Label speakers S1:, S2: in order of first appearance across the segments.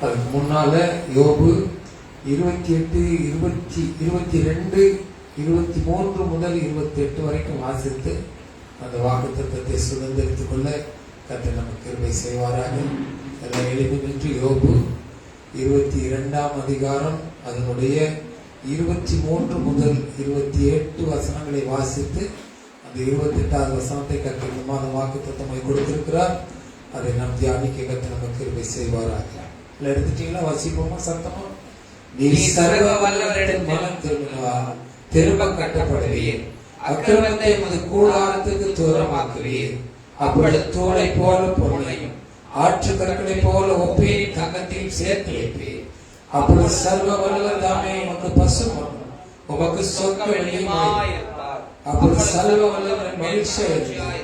S1: அதுக்கு முன்னால யோபு 28, 22, 23 முதல் 28 வரைக்கும் வாசித்து அந்த வாக்குத்தத்தத்தை சுதந்திரித்துக் கொள்ள கர்த்தர் நமக்கு கிருபை செய்வாராக. எல்லாம் எழுதி நின்று யோபு 22ஆம் அதிகாரம் அதனுடைய 23 முதல் 28 வசனங்களை வாசித்து அந்த 28வது வசனத்தை கர்த்தர் இந்த மாதம் வாக்குத்தத்தமாய் கொடுத்திருக்கிறார். அதை நாம் தியானிக்க கர்த்தர் நமக்கு கிருபை செய்வாராக. எடுத்துட்டீங்களா? வாசிப்போமா சத்தமா? நீ சர்வ வல்லவரிடம் மனம் திரும்பினார் திரும்ப கட்டப்படுவீர், அக்கிரமத்தை உமது கூடாரத்துக்கு தூரமாக்குவீர். அப்பொழுது தோலை போல பொருளையும் ஆற்று கற்களை போல ஒப்பேரி தங்கத்தையும் சேர்த்து வைப்பீர். அப்பொழுது சர்வ வல்லவர் தாமே உமக்கு பசுமம் உமக்கு சொக்க வெளியுமாய் இருப்பார். அப்பொழுது சர்வ வல்லவரின் மகிழ்ச்சியாய்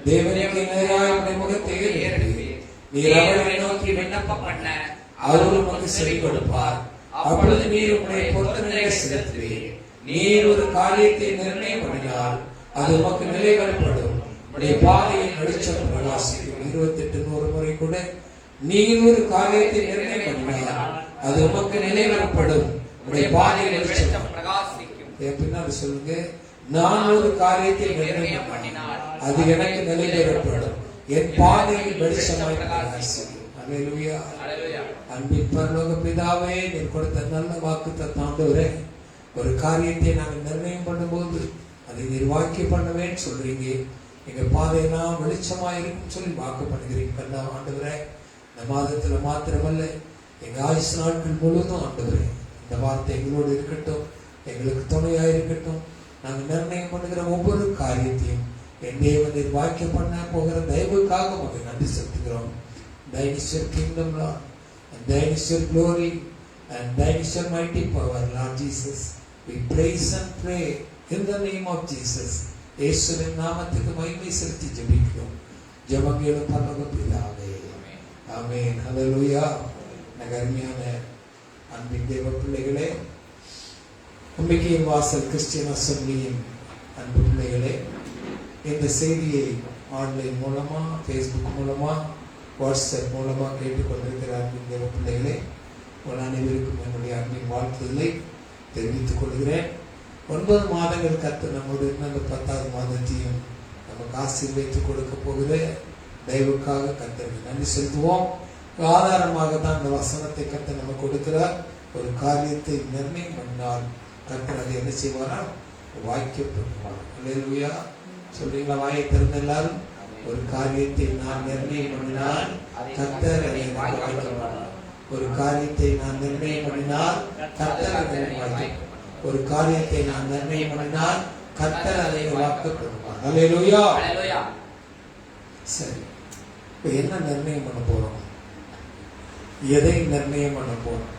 S1: தேவனுக்கு நேராய் முகத்தை ஏறெடுப்பீர். நீர் அவரை நோக்கி விண்ணப்பம் பண்ண அவர் உமக்கு செவி கொடுப்பார். அப்பொழுது நீர் உம்முடைய பொருத்தனை செலுத்துவீர். நீர் ஒரு காரியத்தை நிர்ணயம் பண்ணினால் அது உமக்கு நிலைவரப்படும். உடைய பாதையில் வெளிச்சம் பிரகாசிக்கும். 28 முறை கூட நீர் ஒரு காரியத்தை நிர்ணயம் பண்ணினால் அது உமக்கு நிலைவரப்படும். உடைய பாதையில் வெளிச்சம் பிரகாசிக்கும். பின்னாடி சொல்லுங்க, நான் ஒரு காரியத்தை நிர்ணயம் பண்ணினால் அது எனக்கு நிலைவரப்படும். என் பாதையில் வெளிச்சமாய் பிரகாசிக்கும். அல்லேலூயா. அன்பின் பரலோக பிதாவே, நீர் கொடுத்த நல்ல வாக்குத்தத்தம் ஆண்டவரே, ஒரு காரியத்தை நாங்கள் நிர்ணயம் பண்ணும்போது அதை நீர் வாக்கியம் பண்ணுவேன்னு சொல்றீங்க. எங்க பாதையெல்லாம் வெளிச்சமாயிருக்கும் சொல்லி வாக்கு பண்ணுகிறீங்க கண்ணா ஆண்டவரே. இந்த மாதத்துல மாத்திரமல்ல, எங்க ஆயுசு நாட்கள் முழுவதும் ஆண்டவரே இந்த வார்த்தை எங்களோடு இருக்கட்டும், எங்களுக்கு துணையா இருக்கட்டும். நாங்கள் நிர்ணயம் பண்ணுகிற ஒவ்வொரு காரியத்தையும் என் தேவன் நீர் வாக்கியம் பண்ண போகிற தயவுக்காக உங்களுக்கு நன்றி செலுத்துகிறோம். Thine is your kingdom, Lord, and Thine is your glory, and Thine is your mighty power, Lord Jesus. We praise and pray in the name of Jesus. இயேசுவின் நாமத்துக்கு மகிமை செலுத்தி ஜெபிக்கிறோம். ஜெபங்களும் பரலோக பிதாவே. ஆமென். ஹல்லேலூயா. அருமையான அன்பின் தேவ பிள்ளைகளே, நம்பிக்கையின் வாசல் கிறிஸ்டியன் அசெம்பிளியின் அன்பு பிள்ளைகளே, இந்த செய்தியை ஆன்லைன் மூலமா, ஃபேஸ்புக் மூலமா, வாட்ஸ்அப் மூலமா கேட்டுக்கொண்டிருக்கிறார் தேவ பிள்ளைகளே, உங்கள் அனைவருக்கும் என்னுடைய அன்பின் வாழ்த்துதலை தெரிவித்துக் கொள்கிறேன். 9 மாதங்கள் கர்த்தர் நம்முடைய அந்த 10வது மாதத்தையும் நமக்கு ஆசீர்வதித்து கொடுக்க போகிற தயவுக்காக கர்த்தருக்கு நன்றி செலுத்துவோம். ஆதாரமாக தான் இந்த வசனத்தை கர்த்தர் நமக்கு கொடுக்கிறார். ஒரு காரியத்தை நிர்ணயம் பண்ணால் கர்த்தர் அதை என்ன செய்வாரா? வாக்கியப்படுவார். அல்லேலூயா. சொல்றீங்களா? வாயை திறந்த எல்லாரும். ஒரு காரியத்தை நான் நிர்ணயம் பண்ணினால் கர்த்தர் அதை வாக்கியப்படுவார். ஒரு காரியத்தை நான் நிர்ணயம் பண்ணினால் கர்த்தர் அதை வாக்கியப்படுவார். ஒரு காரியத்தை நான் நிர்ணயம் பண்ணினால் கர்த்தர் அதை வாக்கியப்படுவார். அல்லேலூயா. சரி, இப்போ என்ன நிர்ணயம் பண்ண போறோம்? எதை நிர்ணயம் பண்ண போறோம்?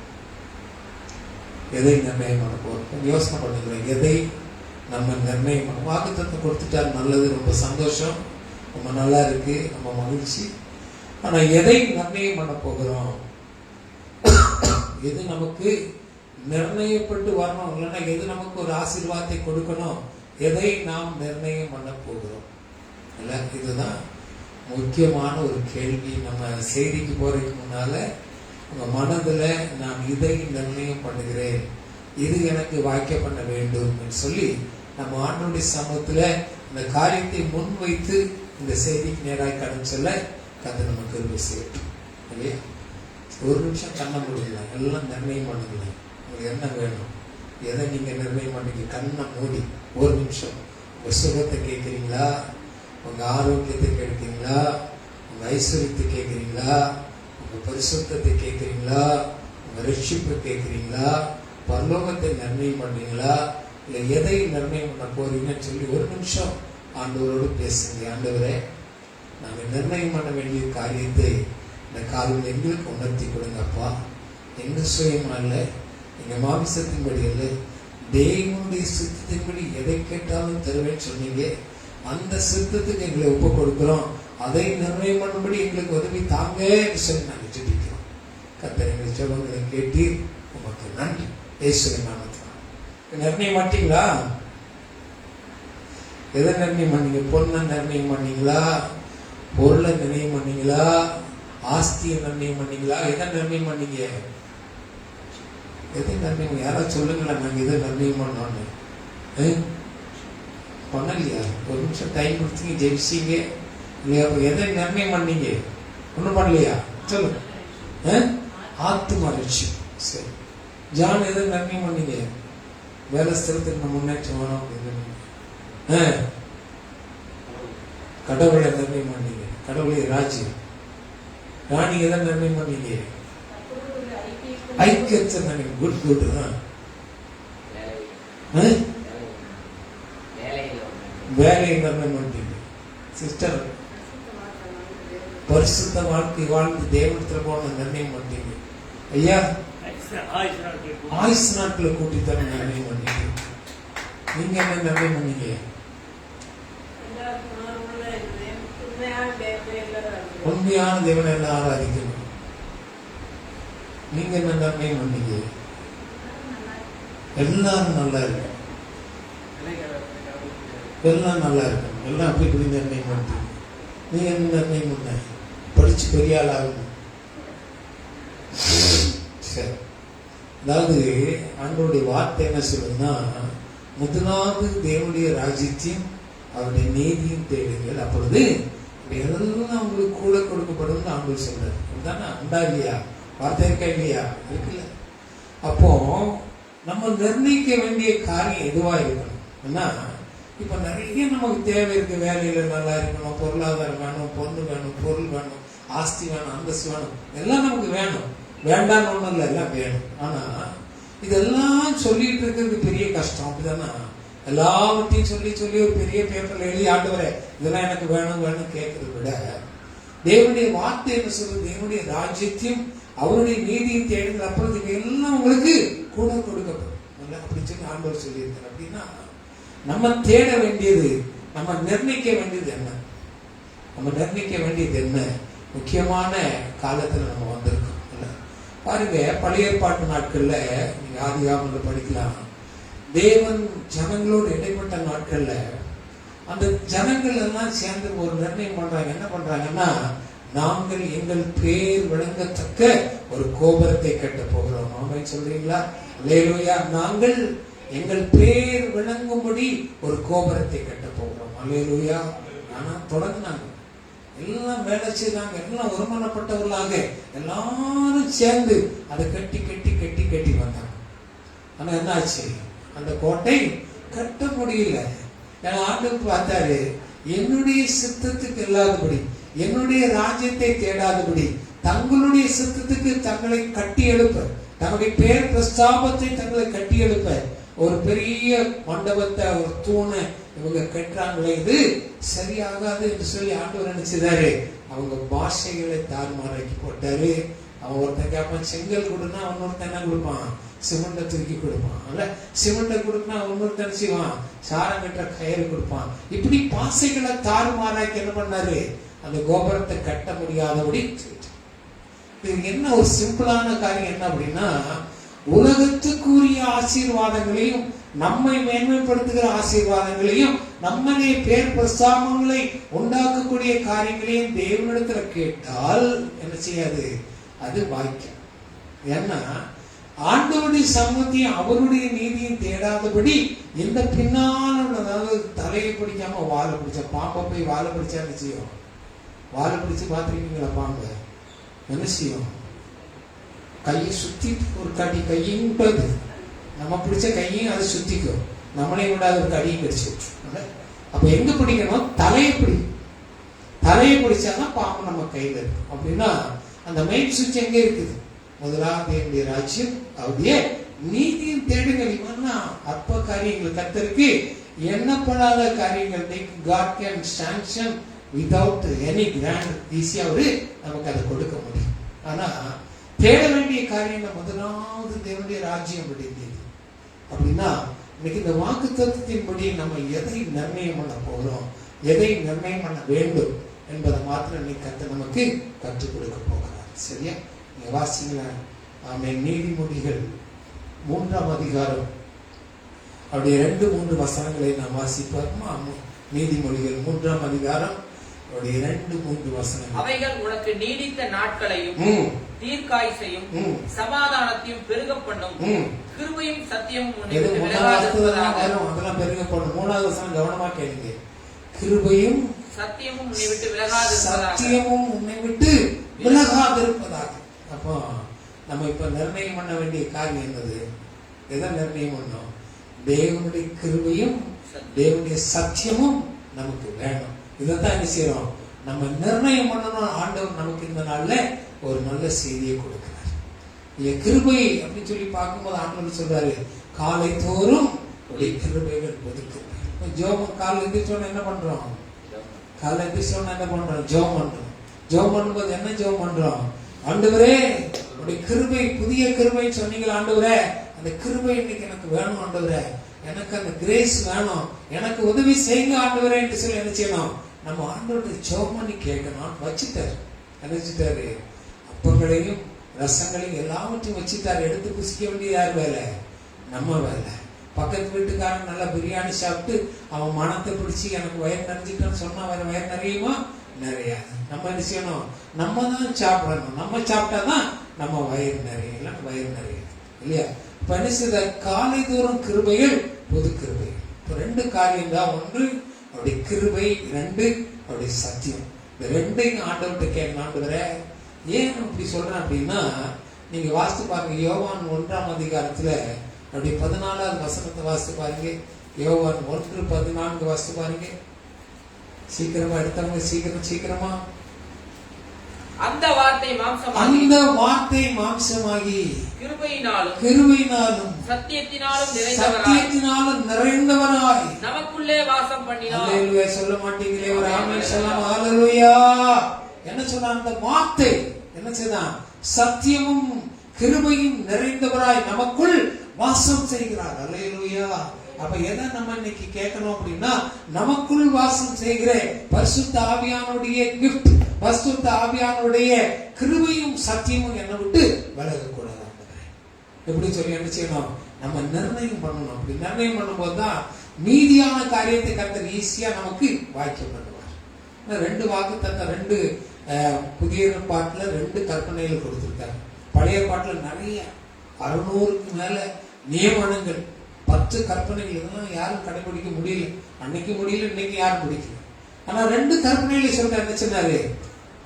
S1: எதை நிர்ணயம் பண்ண போறோம்? யோசனை பண்ணுகிறேன். எதை நம்ம நிர்ணயம் பண்ண? வாக்குத்தத்தம் கொடுத்துட்டார், நல்லது, ரொம்ப சந்தோஷம், ரொம்ப நல்லா இருக்கு, ரொம்ப மகிழ்ச்சி. ஆனா எதை நிர்ணயம் பண்ண போகிறோம்? எது நமக்கு நிர்ணயப்பட்டு வரணும், இல்லைன்னா எது நமக்கு ஒரு ஆசீர்வாதத்தை கொடுக்கணும், எதை நாம் நிர்ணயம் பண்ண போகிறோம்? இல்ல, இதுதான் முக்கியமான ஒரு கேள்வி. நம்ம செய்திக்கு போறதுக்கு முன்னால உங்க மனதுல நான் இதை நிர்ணயம் பண்ணுகிறேன், இது எனக்கு வாக்கிய பண்ண வேண்டும் என்று சொல்லி நம்ம ஆண்டவருடைய சமூகத்துல இந்த காரியத்தை முன்வைத்து இந்த செய்திக்கு நேராக கடந்து சொல்ல கர்த்தர் நமக்கு கிருபை செய்யட்டும். இல்லையா? ஒரு நிமிஷம் கண்ணை மூடிடலாம், எல்லாம் நிர்ணயம் பண்ணுங்களேன். உங்களுக்கு என்ன வேணும், எதை நீங்க நிர்ணயம் பண்ணீங்க? கண்ணை மூடி ஒரு நிமிஷம். உங்க சுகத்தை கேட்குறீங்களா? உங்க ஆரோக்கியத்தை கேட்குறீங்களா? உங்க ஐஸ்வர்யத்தை கேட்குறீங்களா? உங்க பரிசுத்தத்தை கேட்குறீங்களா? உங்க ரட்சிப்பை கேட்குறீங்களா? பரலோகத்தை நிர்ணயம் பண்றீங்களா? இல்லை எதை நிர்ணயம் பண்ண போறீங்கன்னு சொல்லி ஒரு நிமிஷம் ஆண்டவரோடு பேசுங்க. ஆண்டவரே, நாங்கள் நிர்ணயம் பண்ண வேண்டிய காரியத்தை இந்த காலையில் எங்களுக்கு உணர்த்தி கொடுங்கப்பா. எங்க சுயம் அல்ல, எங்க மாமிசத்தின்படி அல்ல, தேவனுடைய சித்தத்தின்படி எதை கேட்டாலும் தருவேன்னு சொன்னீங்க. அந்த சித்தத்துக்கு எங்களை ஒப்பு கொடுக்கிறோம். அதை நிர்ணயம் பண்ணும்படி எங்களுக்கு உதவி தாங்க என்று சொல்லி நாங்கள் ஜெபிக்கிறோம். கர்த்தர் எங்கள் ஜெபங்களை கேட்டு உமக்கு நன்றி. இயேசுவின் நாமத்தில் நிர்ணயம் மாட்டீங்களா? எதை நிர்ணயம் பண்ணீங்க? பொண்ணை நிர்ணயம் பண்ணீங்களா? பொருளை நிர்ணயம் பண்ணீங்களா? ஆஸ்தியை நிர்ணயம் பண்ணீங்களா? எதை நிர்ணயம் பண்ணீங்க? எதை நிர்ணயம்? யாராவது சொல்லுங்களேன், நாங்க எதை நிர்ணயம் பண்ணோன்னு. பண்ணலையா? ஒரு நிமிஷம் டைம் கொடுத்தீங்க, ஜெயிச்சீங்க இல்லையா? எதை நிர்ணயம் பண்ணீங்க? ஒன்றும் பண்ணலையா? சொல்லுங்க. ஆத்தும ரட்சிப்பு. சரி, ஜான் எதை நிர்ணயம் பண்ணீங்க? வேலை ஸ்தலத்துக்கு முன்னேற்றம் வேணும் அப்படின்னு. கடவுளை நிர்ணயம் பண்ணீங்க, கடவுளை ராஜ்யம். ராணி எதை நிர்ணயம் பண்ணீங்க? ஐக்கியத்தை நினைக்க. Good good. வேலையை நிர்ணயம் பண்ணிட்டீங்க. சிஸ்டர், பரிசுத்த வாழ்க்கை வாழ்ந்து தேவனத்துல போன நிர்ணயம் பண்ணிட்டீங்க. ஐயா, ஆயுசு நாட்களை கூட்டித்தர நிர்ணயம் பண்ணிட்டீங்க. நீங்க என்ன நிர்ணயம் பண்ணீங்க? உண்மையான தேவனை எல்லாம் ஆராதிக்கணும். நீங்க என்ன நிர்ணயம் பண்ணீங்க? எல்லாரும் நல்லா இருக்கு, எல்லாம் நல்லா இருக்கும், எல்லாம் அப்படி இப்படி நிர்ணயம் பண்ணிட்டீங்க. நீங்க என்ன நிர்ணயம் பண்ண? படிச்சு பெரிய ஆள் ஆகணும். சரி, அதாவது ஆண்டவருடைய வார்த்தை என்ன சொல்லுதுன்னா, முதலாவது தேவனுடைய ராஜ்யத்தையும் அவருடைய நீதியும் தேடுங்கள், அப்பொழுது எல்லாம் உங்களுக்கு கூட கொடுக்கப்படும் ஆண்டவர் சொல்றாரு. அதுதானே உண்டா இல்லையா? வார்த்தை இருக்கா இல்லையா? இருக்குல்ல. அப்போ நம்ம நிர்ணயிக்க வேண்டிய காரியம் எதுவா இருக்கணும்? ஏன்னா இப்ப நிறைய நமக்கு தேவை இருக்கு. வேலையில நல்லா இருக்கணும், பொருளாதாரம் வேணும், பொண்ணு வேணும், பொருள் வேணும், ஆஸ்தி வேணும், அந்தஸ்து வேணும், எல்லாம் நமக்கு வேணும். வேண்டாம்னு ஒண்ணும் இல்லை, எல்லாம் வேணும். ஆனா இதெல்லாம் சொல்லிட்டு இருக்கிறது பெரிய கஷ்டம். அப்படிதானா? எல்லாவற்றையும் சொல்லி சொல்லி ஒரு பெரிய பேப்பர்ல எழுதி ஆண்டவரே இதெல்லாம் எனக்கு வேணும் வேணும் கேட்கறத விட, தேவனுடைய வார்த்தை என்ன சொல்றது? தேவனுடைய ராஜ்யத்தையும் அவருடைய நீதியும் தேடுங்கள், அப்பொழுது எல்லாம் உங்களுக்கு கூட கொடுக்கப்படும் அப்படி சொல்லி ஆண்டவர் சொல்லியிருக்காரு. அப்படின்னா நம்ம தேட வேண்டியது, நம்ம நிர்ணயிக்க வேண்டியது என்ன? நம்ம நிர்ணயிக்க வேண்டியது என்ன? முக்கியமான காலத்துல நம்ம வந்திருக்கோம். பாருங்க, பழைய ஏற்பாட்டு நாட்கள்ல நீங்க ஆதியாகமத்துல படிக்கலாம். தேவன் ஜனங்களோடு இடைப்பட்ட நாட்கள்ல அந்த ஜனங்கள் எல்லாம் சேர்ந்து ஒரு நிர்ணயம் பண்றாங்க. என்ன பண்றாங்கன்னா, நாங்கள் எங்கள் பேர் விளங்கத்தக்க ஒரு கோபுரத்தை கட்ட போகிறோம். ஆமென் சொல்றீங்களா? அல்லேலூயா. நாங்கள் எங்கள் பேர் விளங்கும்படி ஒரு கோபுரத்தை கட்ட போகிறோம். அல்லேலூயா. ஆனா தொடங்கினாங்க, எல்லாம் வேலை செய்தாங்க, எல்லாம் ஒருமனப்பட்டவர்களாக எல்லாரும் சேர்ந்து அதை கட்டி கட்டி கட்டி கட்டி வந்தாங்க. ஆனா என்ன ஆச்சு? அந்த கோட்டை கட்ட முடியல. ஏன்னா ஆண்டவர் பார்த்தாரு, என்னுடைய சித்தத்துக்கு இல்லாதபடி, என்னுடைய ராஜ்யத்தை தேடாதபடி, தங்களுடைய சித்தத்துக்கு தங்களை கட்டி எழுப்ப, தங்களுடைய பேர் பிரஸ்தாபத்தை தங்களை கட்டி எழுப்ப ஒரு பெரிய மண்டபத்தை, ஒரு தூணை இவங்க கட்டுறாங்களே, இது சரியாகாது என்று சொல்லி ஆண்டவர் நினைச்சதாரு. அவங்க பாஷைகளை தாறுமாறாக்கி போட்டாரு. அவன் ஒருத்தன் கேட்பான் செங்கல் கொடுனா, இன்னொருத்தன் என்ன கொடுப்பான்? சிமெண்ட தூக்கி கொடுப்பான். அல்ல, சிமெண்ட கொடுக்கனா இன்னொருத்தன் செய்வான் சாரம் கட்டுற கயிறு கொடுப்பான். இப்படி பாசைகளை தாறுமாறாக்கி என்ன பண்ணாரு? அந்த கோபுரத்தை கட்ட முடியாதபடி. இது என்ன ஒரு சிம்பிளான காரியம் என்ன அப்படின்னா, உலகத்துக்குரிய ஆசீர்வாதங்களையும் நம்மை மேன்மைப்படுத்துகிற ஆசீர்வாதங்களையும் நம்மளே பேர் பிரஸ்தாபங்களை உண்டாக்கக்கூடிய காரியங்களையும் தேவனிடத்துல கேட்டால் என்ன செய்யாது? அது வாய்க்கும். ஏன்னா ஆண்டவருடைய சமூகத்தையும் அவருடைய நீதியும் தேடாதபடி இந்த பின்னால, அதாவது தலையை பிடிக்காம வாழை பிடிச்ச பாம்பை போய் வாழை பிடிச்சா என்ன செய்யும்? வாழை பிடிச்சு பார்த்துருக்கீங்களா? பாம்பை என்ன செய்யும்? கையை சுத்தி ஒரு கடி, கையும் நம்ம பிடிச்ச கையும் அதை சுத்திக்கும், நம்மளே விடாத ஒரு கடியும் கடிச்சு. அப்ப எங்க பிடிக்கணும்? தலையை பிடி. தலையை பிடிச்சாதான் பாம்பு நம்ம கையில இருக்கும். அப்படின்னா அந்த மெயின் சுவிட்ச் எங்க இருக்குது? முதலாவது என்னுடைய ராஜ்யம், அவருடைய நீதியும் தேடுங்கள். இவன்னா அற்ப காரியங்கள் கர்த்தருக்கு எண்ணப்படாத காரியங்கள். God can sanction without any grant. ஈஸியா அவரு நமக்கு அதை கொடுக்க முடியும். ஆனா தேட வேண்டிய காரியம் முதலாவது தேவனுடைய ராஜ்யம் அப்படின்றது. அப்படின்னா இன்னைக்கு இந்த வாக்கு தத்துவத்தின்படி நம்ம எதை நிர்ணயம் பண்ண போகிறோம், எதை நிர்ணயம் பண்ண வேண்டும் என்பதை மாத்திரம் இன்னைக்கு கர்த்தர் நமக்கு கற்றுக் கொடுக்க போகிறார். சரியா? நீங்க வாசிங்களா? ஆமென். நீதிமொழிகள் 3ஆம் அதிகாரம் அப்படியே 2-3 வசனங்களை நாம் வாசிப்போமா? நீதிமொழிகள் 3ஆம் அதிகாரம் ஒரு 2-3 வசனங்கள்.
S2: அவைகள் உனக்கு நீடித்த நாட்களையும் தீர்க்காயுசையும் சமாதானத்தையும் பெருக பண்ணும். கிருபையும் சத்தியமும் உன்னை விட்டு விலகாதிருப்பதாக.
S1: அதெல்லாம் பெருக பண்ணும். 3வது வசனம் கவனமா கேளுங்க. கிருபையும்
S2: சத்தியமும் உன்னை விட்டு விலகாதிருப்பதாக.
S1: சத்தியமும் உன்னை விட்டு விலகாதிருப்பதாக. அப்போ நம்ம இப்ப நிர்ணயம் பண்ண வேண்டிய காரியம் என்னது? எதை நிர்ணயம் பண்ணோம்? தேவனுடைய கிருபையும் தேவனுடைய சத்தியமும் நமக்கு வேணும். இதைத்தான் என்ன செய்யறோம்? நம்ம நிர்ணயம் பண்ணணும். ஆண்டவர் நமக்கு இந்த நாள்ல ஒரு நல்ல செய்தியை கொடுக்கிறார். கிருபை அப்படின்னு சொல்லி பார்க்கும்போது ஆண்டவர் சொல்றாரு, காலை தோறும் கிருபைகள் ஒதுக்கு. ஜோம் காலை எந்திரிச்சோன்னு என்ன பண்றோம்? காலை எந்திரிச்சோன்னு என்ன பண்றோம்? ஜோம் பண்றோம். ஜோம் பண்ணும்போது என்ன ஜோம் பண்றோம்? ஆண்டவரே உடைய கிருபை, புதிய கிருபை சொன்னீங்களா ஆண்டவரே, அந்த கிருபை இன்னைக்கு எனக்கு வேணும் ஆண்டவரே, எனக்கு அந்த கிரேஸ் வேணும், எனக்கு உதவி செய்யுங்க ஆண்டவரே என்று சொல்லி என்ன செய்யணும்? நம்ம ஆண்டவருடைய ஜெபம் பண்ணி கேட்கணும். வச்சுட்டாரு, நினைச்சிட்டாரு. அப்பங்களையும் ரசங்களையும் எல்லாவற்றையும் வச்சுட்டாரு. எடுத்து புசிக்க வேண்டியது யார் வேலை? நம்ம வேலை. பக்கத்து வீட்டுக்காரன் நல்லா பிரியாணி சாப்பிட்டு அவன் மனத்தை பிடிச்சி எனக்கு வயிறு நிறைஞ்சிட்டான்னு சொன்னா வேற வயிறு நிறையுமா? நிறையாது. நம்ம என்ன செய்யணும்? நம்ம தான் சாப்பிடணும். நம்ம சாப்பிட்டாதான் நம்ம வயிறு நிறைய, இல்லை வயிறு நிறைய இல்லையா? இப்ப என்ன செய்த? காலை தோறும் கிருபைகள், பொது கிருபை. இப்ப 2 காரியம் தான். ஒன்று அவருடைய கிருபை, 2 அவருடைய சத்தியம். இந்த 2ஐயும் ஆண்டவர்கிட்ட கேட்கணும். ஆண்டவரே ஏன் அப்படி சொல்றேன் அப்படின்னா, நீங்க வாசித்து பாருங்க. யோவான் 1ஆம் அதிகாரத்துல அப்படி 14வது வசனத்தை வாசித்து பாருங்க. யோவான் 1:14 வாசித்து பாருங்க. சீக்கிரமா எடுத்தவங்க சீக்கிரமா.
S2: அந்த வார்த்தை மாம்சமாகி கிருபையினாலும் சத்தியத்தினாலும் நிறைந்தவராய் நமக்குள்ளே வாசம் பண்ணினார்.
S1: அல்லேலூயா. சொல்ல மாட்டீங்களே? ஒரு ஆமென் சொல்லலாம். ஹல்லேலூயா. என்ன சொன்னா? அந்த வார்த்தை என்ன செய்தான்? சத்தியமும் கிருபையும் நிறைந்தவராய் நமக்குள் வாசம் செய்கிறார். அல்லேலூயா. அப்ப எதை நம்ம இன்னைக்கு கேட்கணும் அப்படின்னா, நமக்குள் வாசம் செய்கிற பரிசுத்த ஆவியானுடைய கிஃப்ட், பரிசுத்த ஆவியானுடைய கிருபையும் சத்தியமும் என்னை விட்டு விலகக்கூடாது. எப்படி சொல்லி என்ன செய்யணும்? நம்ம நிர்ணயம் பண்ணணும். அப்படி நிர்ணயம் பண்ணும்போது தான் மீதியான காரியத்தை கர்த்தர் ஈஸியா நமக்கு வாய்க்க பண்ணுவார். 2 வாக்குத்தத்தம், 2 புதிய ஏற்பாட்டுல 2 கற்பனைகள் கொடுத்திருக்காரு. பழைய ஏற்பாட்டுல நிறைய 600க்கு மேல நியமனங்கள், 10 கற்பனைகள். இதெல்லாம் யாரும் கடைபிடிக்க முடியல. அன்னைக்கு முடியல, இன்னைக்கு யாரும் பிடிக்கல. ஆனா 2 கற்பனைகளை சொல்ற என்ன சொன்னாரு?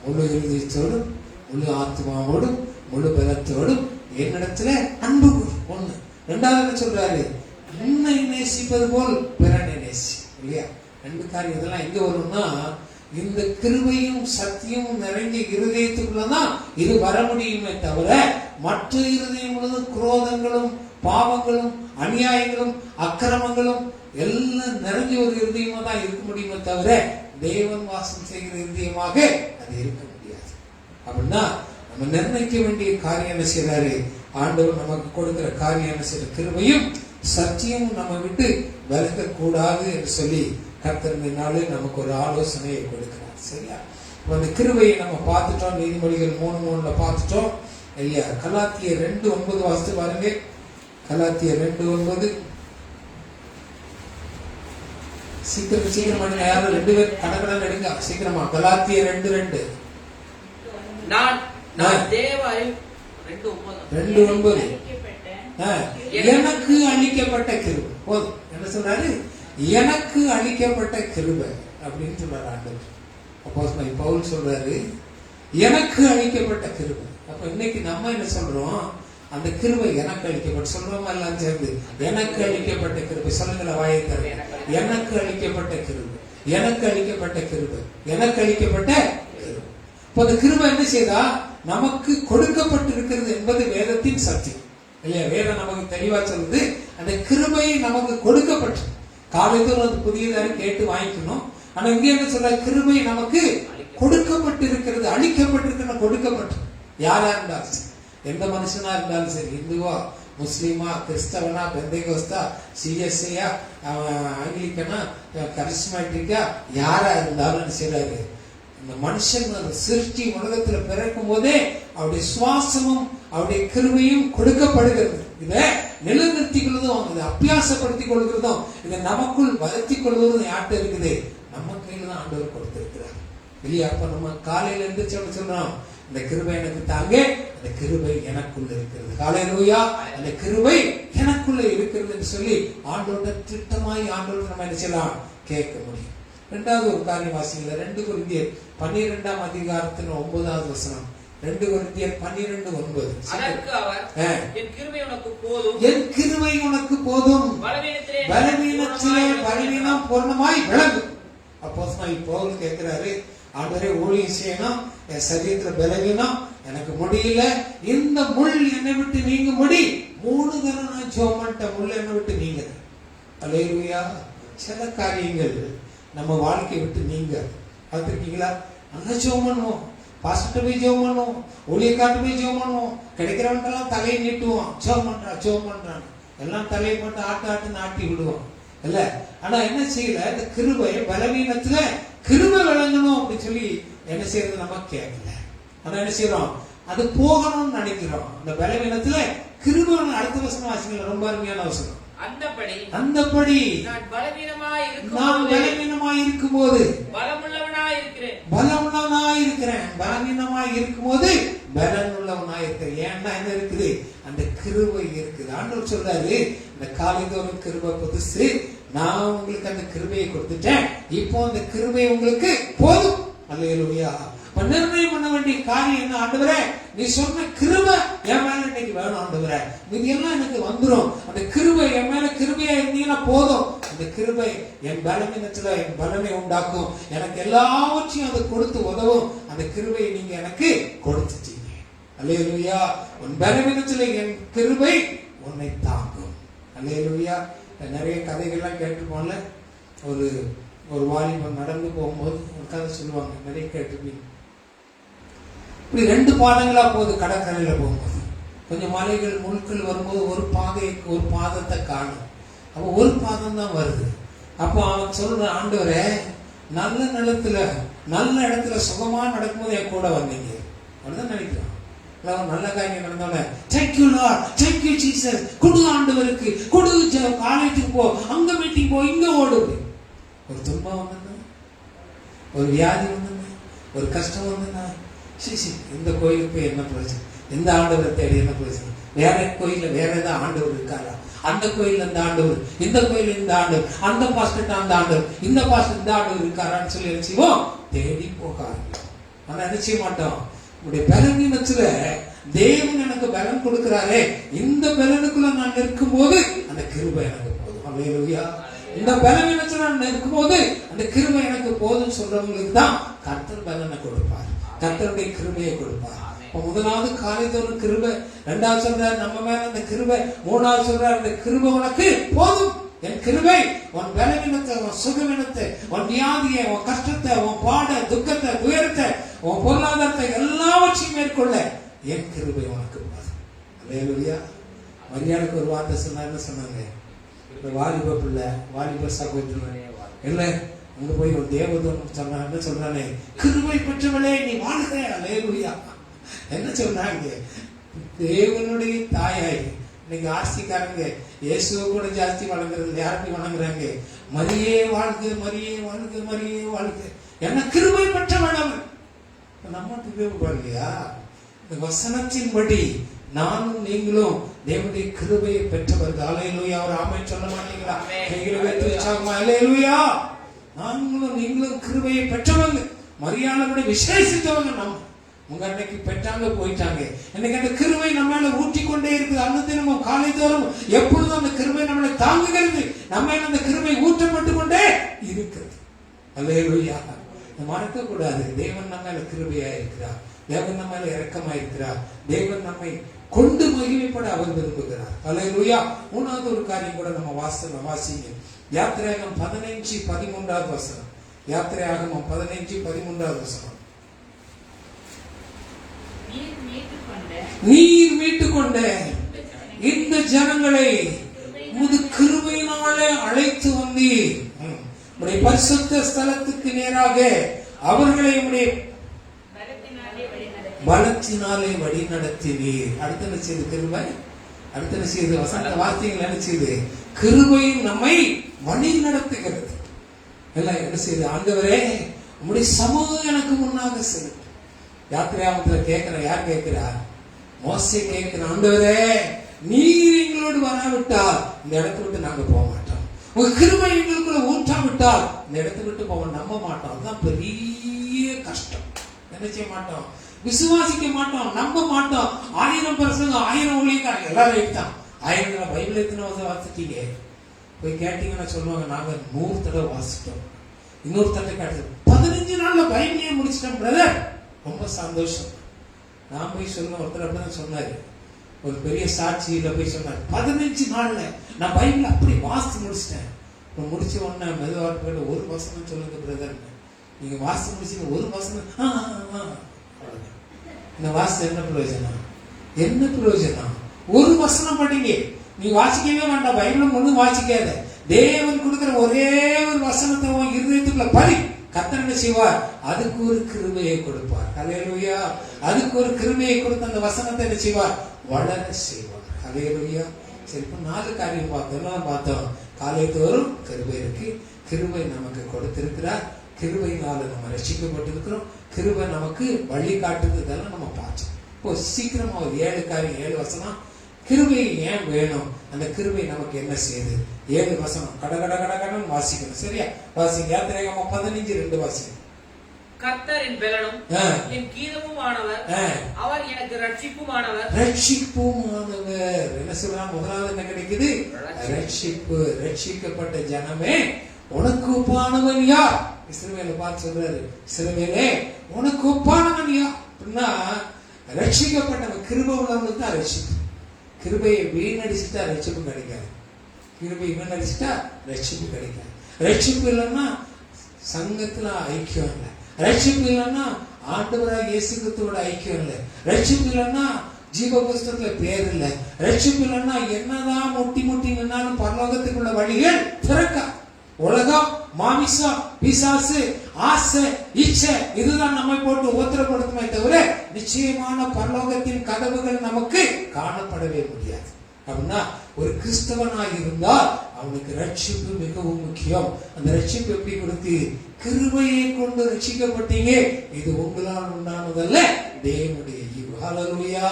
S1: முழு இருதயத்தோடும், முழு ஆத்மாவோடும், முழு பலத்தோடும் என்னிடத்துல அன்பு. 1. 2வது என்ன சொல்றாரு? உன்னை நேசிப்பது போல் பிறனை நேசி. இல்லையா? 2 காரியம். இதெல்லாம் எங்க வரும்னா, இந்த கிருபையும் சத்தியமும் நிறைஞ்ச இருதயத்துக்குள்ளதான் இது வர முடியுமே தவிர, மற்ற இருதயம் முழுவதும் குரோதங்களும் பாவங்களும் அநியாயங்களும் அக்கிரமங்களும் எல்லாம் நிறைஞ்ச ஒரு இருதயமா தான் இருக்க முடியுமே தவிர, தேவன் வாசம் செய்கிற இருதயமாக அது இருக்க முடியாது. அப்படின்னா நம்ம நிர்ணயிக்க வேண்டிய காரியம் என்ன செய்யறாரு? ஆண்டவர் நமக்கு கொடுக்கிற காரியம் என்ன செய்யற? கிருபையும் சத்தியமும் நம்ம விட்டு விலக கூடாது என்று சொல்லி கர்த்தரினாலே நமக்கு ஒரு ஆலோசனையை கொடுக்கிறார். சரியா? அந்த கிருபையை நம்ம பார்த்துட்டோம். நீதிமொழிகள் 3:3 பார்த்துட்டோம் இல்லையா? கலாத்தியர் 2:9 வாசித்து பாருங்க. கலாத்தியர் 2:9. சீக்கிரம் பண்ணி யாரும் 2 பேர் கணக்கடன் எடுங்க சீக்கிரமா. கலாத்தியர் 2:2. எனக்கு அளிக்கப்பட்ட கிருபை. போதும். என்ன சொல்றாரு? எனக்கு அளிக்கப்பட்ட கிருபை அப்படின்னு சொல்றாரு ஆண்டவர். அப்போஸ்தலன் பவுல் சொல்றாரு, எனக்கு அளிக்கப்பட்ட கிருபை. அப்ப இன்னைக்கு நம்ம என்ன சொல்றோம்? அந்த கிருபை எனக்கு அளிக்கப்பட்ட சொல்றோமா? எல்லாம் சேர்ந்து எனக்கு அளிக்கப்பட்ட கிருபை சொல்லுங்கள. வாயை தர. எனக்கு அளிக்கப்பட்ட கிருபை, எனக்கு அளிக்கப்பட்ட கிருபை, எனக்கு அளிக்கப்பட்ட கிருபை. இப்ப அந்த கிருபை என்ன செய்தா? நமக்கு கொடுக்கப்பட்டிருக்கிறது என்பது வேதத்தின் சத்தியம் இல்லையா? வேதம் நமக்கு தெளிவா சொல்லுது. அந்த கிருபை நமக்கு கொடுக்கப்பட்டு காலையில் அது புதியதாக கேட்டு வாங்கிக்கணும். ஆனா இங்க என்ன சொல்ற? கிருபை நமக்கு கொடுக்கப்பட்டிருக்கிறது, அளிக்கப்பட்டிருக்கிற, கொடுக்கப்பட்டு. யாரா இருந்தாலும் சரி, எந்த மனுஷனா இருந்தாலும் சரி, இந்துவா முஸ்லீமா கிறிஸ்தவனா பெந்தேகோஸ்தா சிஎஸ்ஐயா ஆங்கிலிக்கனா கரிஸ்மேட்டிக்கா யாரா இருந்தாலும் செய்றாரு. இந்த மனுஷன் சிருஷ்டி உலகத்துல பிறக்கும் போதே அவருடைய சுவாசமும் அவருடைய கிருபையும் கொடுக்கப்படுகிறது. இதை நிலைநிறுத்திக் கொள்வதும், இதை அபியாசப்படுத்திக் கொள்கிறதும், இதை நமக்குள் வளர்த்தி கொள்வதும் யார்கிட்ட இருக்குது? நம்ம கையில தான் ஆண்டவர் கொடுத்திருக்கிறார். இல்லையா? அப்ப நம்ம காலையில எந்திரிச்சோன்னு சொல்றோம், இந்த கிருபை எனக்கு தாங்க, அந்த கிருபை எனக்குள்ள இருக்கிறது. ஹல்லேலூயா. அந்த கிருபை எனக்குள்ள இருக்கிறதுன்னு சொல்லி ஆண்டவரோட திட்டமாய் ஆண்டவரோட நம்ம என்ன செய்யலாம், கேட்க முடியும். இரண்டாவது ஒரு காரியம் வாசிங்கள, 2 கொரிந்தியர் 12ஆம் அதிகாரத்தின் 9வது வசனம். 2 கொரிந்தியர் 12:9.
S2: அதற்கு அவர், என் கிருபை உனக்கு போதும்,
S1: என் கிருபை உனக்கு போதும்,
S2: பலவீனத்திலே
S1: பலவீனம் பூர்ணமாய் விளங்கும். அப்போஸ்தலன் பவுல் கேட்கிறாரு, ஆண்டவரே ஊழியம் செய்யணும், என் சரீரத்துல பலவீனம், எனக்கு முடியல, இந்த முள் என்னை விட்டு நீங்க முடி. 3 தடவை நான் ஜெபம் பண்ணிட்டேன், முள் என்னை விட்டு நீங்க. அல்லேலூயா. சில காரியங்கள் நம்ம வாழ்க்கையை விட்டு நீங்க பார்த்துருக்கீங்களா? நல்லா ஜெபம் பண்ணுவோம், பாஸ்டர் போய் ஜெபம் பண்ணுவோம், ஊழியக்காட்டு போய் ஜெபம் பண்ணுவோம், கிடைக்கிறவன்ட்டெல்லாம் தலையை நீட்டுவோம், ஜெபம் பண்றான் எல்லாம் தலையை போட்டு ஆட்டுன்னு ஆட்டி விடுவோம் இல்ல. ஆனா என்ன செய்யல, இந்த கிருபை பலவீனத்துல கிருபை விளங்கணும் அப்படின்னு சொல்லி என்ன செய்யறது, நம்ம கேட்கல. ஆனா என்ன செய்யறோம், அது போகணும்னு நினைக்கிறோம். அந்த பலவீனத்துல கிருபை. அடுத்த வசனம் வாசிக்கல, ரொம்ப அருமையான வசனம். அந்தபடி நான் பலவீனமாய் இருக்கும்போது பலமுள்ளவனாய் இருக்கிறேன். பலவீனமாய் இருக்கும்போது பலனுள்ளவனாய் இருக்கிறேன். ஏன்னா என்ன இருக்குது, அந்த கிருபை இருக்குது. ஆண்டவர் சொல்றாரு, இந்த காலைதோறும் கிருபை புதுசு, நான் உங்களுக்கு அந்த கிருபையை கொடுத்துட்டேன், இப்போ அந்த கிருபை உங்களுக்கு போதும். அல்லேலூயா. நிர்ணயம் பண்ண வேண்டிய காரியம் என்ன, ஆண்டவரே நீ சொன்ன கிருபை என் மேல இன்னைக்கு வேணும் ஆண்டவரே, இது எல்லாம் எனக்கு வந்துடும். அந்த கிருபை என் மேல கிருபையா இருந்தீங்கன்னா போதும். அந்த கிருபை என் பலவீனத்துல என் பலனை உண்டாக்கும், எனக்கு எல்லாவற்றையும் அதை கொடுத்து உதவும். அந்த கிருபையை நீங்க எனக்கு கொடுத்துட்டீங்க. அல்லேலூயா. உன் பலவீனத்துல என் கிருபை உன்னை தாங்கும். அல்லேலூயா. நிறைய கதைகள்லாம் கேட்டுப்போம்ல. ஒரு வாலிபன் நடந்து போகும்போது ஒரு கதை சொல்லுவாங்க, நிறைய கேட்டுப்பீங்க. இப்படி 2 பாதங்களா போகுது, கடற்கரையில போகும்போது கொஞ்சம் மலைகள் முள்கள் வரும்போது ஒரு பாதத்தை காணும். அப்ப ஒரு பாதம் தான் வருது. அப்ப அவன் சொல்ற, ஆண்டவரே நல்ல நிலத்துல நல்ல இடத்துல சுகமா நடக்கும்போது என் கூட வந்தீங்க அப்படிதான் நினைக்கிறான். நல்ல காரியம் நடந்தோட தேங்க்யூ லார்ட், தேங்க்யூ ஜீசஸ், குடு ஆண்டவருக்கு, குடு, காலேஜுக்கு போ, அங்க மீட்டிங் போ, இங்க ஓடு. ஒரு துன்பம் வந்தா, ஒரு வியாதி வந்தா, ஒரு கஷ்டம் வந்தா, இந்த கோயிலுக்கு போய் என்ன பிரச்சனை, இந்த ஆண்டவரை தேடி என்ன பிரச்சனை, வேற கோயில வேற ஏதாவது ஆண்டவர் இருக்காரா, அந்த கோயில் இந்த ஆண்டவர், இந்த கோயில் இந்த ஆண்டவர், அந்த பாஸ்டர் அந்த ஆண்டவர், இந்த பாஸ்டர் இந்த ஆண்டவர் இருக்காரான்னு சொல்லி நினைச்சுவோம், தேடி போகாது. ஆனா நினைச்ச மாட்டோம். உங்களுடைய பலவீனத்துல தேவன் எனக்கு பலன் கொடுக்கிறாரே, இந்த பலனுக்குள்ள நான் இருக்கும் போது அந்த கிருபை எனக்கு போதும். அல்லேலூயா. இந்த பலவீனத்துல நான் இருக்கும்போது அந்த கிருபை எனக்கு போதும் சொல்றவங்களுக்கு தான் கர்த்தர் பலனை கொடுப்பார், கர்த்தருடைய கிருபையை கொடுப்பார். முதலாவது காலைதோறும் கிருபை, 2வது சொல்றாரு நம்ம மேல அந்த கிருபை, 3வது சொல்றாரு அந்த கிருபை உனக்கு போதும். என் கிருபை உன் பலவீனத்தை, உன் சுகவீனத்தை, உன் வியாதியை, உன் கஷ்டத்தை, உன் பாட துக்கத்தை, துயரத்தை, உன் பொருளாதாரத்தை எல்லாவற்றையும் மேற்கொள்ள என் கிருபை உனக்கு போதும். அல்லேலூயா. மரியாதைக்கு ஒரு வார்த்தை சொன்னாருன்னு சொன்னாங்க, வாலிப பிள்ளை, வாலிப சகோதரன் இல்ல, அங்க போய் ஒரு தேவதூதன் சொன்னான்னு சொல்றானே, கிருபை பெற்றவளே நீ வாழ்க. அல்லேலூயா. என்ன சொல்றாங்க, தேவனுடைய தாயாய். இன்னைக்கு ஆர்சிக்காரங்க இயேசுவை கூட ஜாஸ்தி வணங்குறது, யாருமே வணங்குறாங்க, மரியே வாழ்க, மரியே வாழ்க, மரியே வாழ்க, என்ன கிருபை பெற்றவள் அவள். நம்ம இல்லையா? இந்த வசனத்தின்படி நானும் நீங்களும் தேவனுடைய கிருபையை பெற்றவர்கள். அல்லேலூயா. அவர் ஆமென் சொல்ல மாட்டீங்களா? அல்லேலூயா. நாங்களும் நீங்களும் கிருபையை பெற்றவங்க, மரியாதையோட விசேஷித்தவங்க. நம்ம உங்க அன்னைக்கு பெற்றாங்க போயிட்டாங்க, இன்னைக்கு அந்த கிருபை நம்ம மேல ஊற்றி கொண்டே இருக்குது. அந்த தினமும் காலைதோறும் எப்பொழுதும் அந்த கிருபை நம்மளை தாங்குகிறது, நம்ம அந்த கிருபை ஊற்றப்பட்டு கொண்டே இருக்கிறது. அல்லேலூயா. மறக்க கூடாது, தேவன் நம்ம மேல கிருபையா இருக்கிறார், தேவன் நம்ம மேல இரக்கமா இருக்கிறார், தேவன் நம்மை கொண்டு மகிமைப்பட அவர் விரும்புகிறார். அல்லேலூயா. 3வது ஒரு காரியம் கூட நம்ம வாசிங்க, யாத்திராகமம் 15:13வது வசனம். யாத்திராகமம் 15:13வது வசனம். நீர் மீட்டுக்கொண்ட இந்த ஜனங்களை உமது கிருபையினாலே அழைத்து வந்தீர், உம்முடைய பரிசுத்த ஸ்தலத்துக்கு நேராக அவர்களை உம்முடைய பலத்தினாலே வழி நடத்தினீர். அடுத்த என்ன செய்து கிருபை, அடுத்த என்ன செய்து வசந்த வார்த்தைகள் என்ன செய்து, கிருபை நம்மை வழி நடத்துகிறது. எல்லாம் என்ன செய்து, ஆண்டவரே உம்முடைய சமூகம் எனக்கு முன்னாக செல்லட்டும். யாத்திரையாமத்துல யார் கேட்கிறா? மோசே கேட்கிற, ஆண்டவரே நீர் எங்களோடு வராவிட்டால் இந்த இடத்தை விட்டு நாங்க போக மாட்டோம். உங்க கிருபை எங்களுக்குள்ள ஊற்றாவிட்டால் இந்த இடத்தை விட்டு போக நம்ப மாட்டோம். அதுதான் பெரிய கஷ்டம். என்ன செய்ய மாட்டோம்? விசுவாசிக்க மாட்டோம், நம்ப மாட்டோம். 1000 பிரசங்கம், 1000 ஊழியக்காரங்க எல்லாரும் எடுத்தான். 1000 பைபிள் எத்தனை வாசிட்டீங்க போய் கேட்டீங்கன்னா சொல்லுவாங்க, நாங்க 100 தடவை வாசிட்டோம். இன்னொரு தடவை கேட்டு 15 நாள்ல பைபிளையே முடிச்சிட்டோம் பிரதர். ரொம்ப சந்தோஷம். நான் போய் சொல்லுவேன், ஒருத்தர் அப்படிதான் சொன்னாரு, ஒரு பெரிய சாட்சியில போய் சொன்னார், 15 நாள்ல நான் பைபிள் அப்படி வாசித்து முடிச்சிட்டேன். முடிச்ச உடனே மெதுவாக ஒரு வசனம் சொல்லுங்க பிரதர். நீங்க வாசித்து முடிச்சு ஒரு வசனம், இந்த வாசித்து என்ன பிரயோஜனம்? என்ன பிரயோஜனம்? ஒரு வசனம் படிங்க. நீ வாசிக்கவே வேண்டாம், பைபிள் முழு வாசிக்காத. தேவன் கொடுக்கிற ஒரே ஒரு வசனத்தை உன் இருதயத்துக்குள்ள படி. கர்த்தர் என்ன செய்வார்? அதுக்கு ஒரு கிருபையை கொடுப்பார். ஹல்லேலூயா. அதுக்கு ஒரு கிருபையை கொடுத்து அந்த வசனத்தை என்ன செய்வார்? வளர செய்வார். ஹல்லேலூயா. சரி, இப்ப 4 காரியம் பார்த்தோம். காலைதோறும் கிருபை இருக்கு. கிருபை நமக்கு கொடுத்திருக்கிறார். கிருபையினால நம்ம ரட்சிக்கப்பட்டிருக்கிறோம். கிருபை நமக்கு வழி காட்டுது. இதெல்லாம் நம்ம பார்த்தோம். இப்போ சீக்கிரமா ஒரு 7 காரியம், 7 வசனம். கிருபை ஏன் வேணும்? அந்த கிருபை நமக்கு என்ன செய்யுது? 7 வசனம் கடகடன்னு வாசிக்கணும். சரியா? வாசிங்க. யாத்திரையாகமம் 15:2 வாசிங்க.
S2: கர்த்தர் என் பெலனும் என் கீதமுமானவர், அவர் எனக்கு ரட்சிப்புமானவர்.
S1: ரட்சிப்புமானவர் என்ன சொல்றான்? முதலாவது என்ன கிடைக்குது? ரட்சிப்பு. ரட்சிக்கப்பட்ட ஜனமே உனக்கு ஒப்பானவன் யார்? இஸ்ரவேலை பார்த்து சொல்றாரு, இஸ்ரவேலே உனக்கு ஒப்பானவன் யார்? அப்படின்னா ரட்சிக்கப்பட்டவன் கிருபை உள்ளவனுக்கு தான் ரட்சிப்பு. கிருபையை வீணடிச்சுட்டா ரட்சிப்பு கிடைக்காது. கிருபையை வீணடிச்சுட்டா ரட்சிப்பு கிடைக்காது. ரட்சிப்பு இல்லைன்னா சங்கத்துல ஐக்கியம் இல்லை. ரட்சிப்பு இல்லைன்னா ஆண்டவராக இயேசு கிறிஸ்துவோட ஐக்கியம் இல்லை. ரட்சிப்பு இல்லைன்னா ஜீவ புஸ்தகத்துல பேர் இல்லை. ரட்சிப்பு இல்லைன்னா என்னதான் முட்டி நின்னாலும் பரலோகத்துக்குள்ள வழிகள் திறக்கா. உலகம், மாமிசம், பிசாசு, ஆசை, இச்சை இதுதான் நம்மை போட்டு உத்தரப்படுத்துமே தவிர நிச்சயமான பரலோகத்தின் கதவுகள் நமக்கு காணப்படவே முடியாது. அப்படின்னா ஒரு கிறிஸ்தவனாக இருந்தால் அவனுக்கு ரட்சிப்பு மிகவும் முக்கியம். அந்த ரட்சிப்பு எப்படி கொடுத்து? கிருபையை கொண்டு ரட்சிக்கப்பட்டீங்க. இது உங்களால் உண்டானதல்ல, தேவனுடைய ஈவு. ஹல்லேலூயா.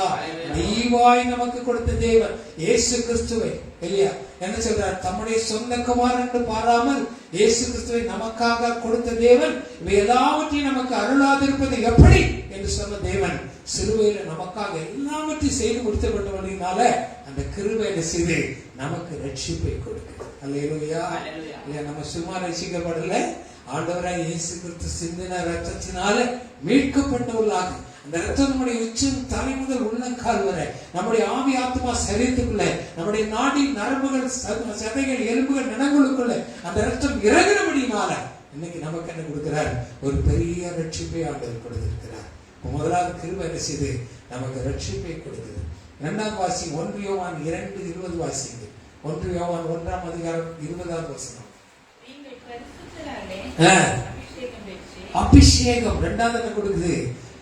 S1: ஈவாய் நமக்கு கொடுத்த தேவன் இயேசு கிறிஸ்துவை இல்லையா என்ன சொல்றார்? தம்முடைய சொந்த குமாரன் என்று பாராமல் இயேசு கிறிஸ்துவை நமக்காக கொடுத்த தேவன் இவை எல்லாவற்றையும் நமக்கு அருளாதிருப்பது எப்படி என்று சொன்ன தேவன் சிலுவையில நமக்காக எல்லாவற்றையும் செய்து கொடுத்தப்பட்டபடினால அந்த கிருபையில செய்து நமக்கு ரட்சிப்பை கொடுக்குது. அல்லேலூயா. இல்லையா? நம்ம சும்மா ரட்சிக்கப்படல, ஆண்டவராய் இயேசு கிறிஸ்து சிந்தின ரத்தத்தினால மீட்கப்பட்டவர்களாக அந்த ரத்தம் நம்முடைய உச்சம் தலை முதல் உள்ளங்கால் வரை நம்முடைய ஆவி ஆத்மா சரீரத்துக்குள்ள நம்முடைய நாடி நரம்புகள் சதைகள் எலும்புகள் நினங்களுக்குள்ள அந்த ரத்தம் இறங்குறபடினால இன்னைக்கு நமக்கு என்ன கொடுக்கிறார்? ஒரு பெரிய ரட்சிப்பை ஆண்டவர் கொடுத்திருக்கிறார். முதலாவது கிருபை என்ன செய்து நமக்கு ரட்சிப்பை கொடுக்குது. 2ஆம் வாசி 1 யோவான் 2:20 வாசிங்க. 1 யோவான் 1ஆம் அதிகாரம் 20ஆவது வசனம். அபிஷேகம் 2வது என்ன கொடுக்குது?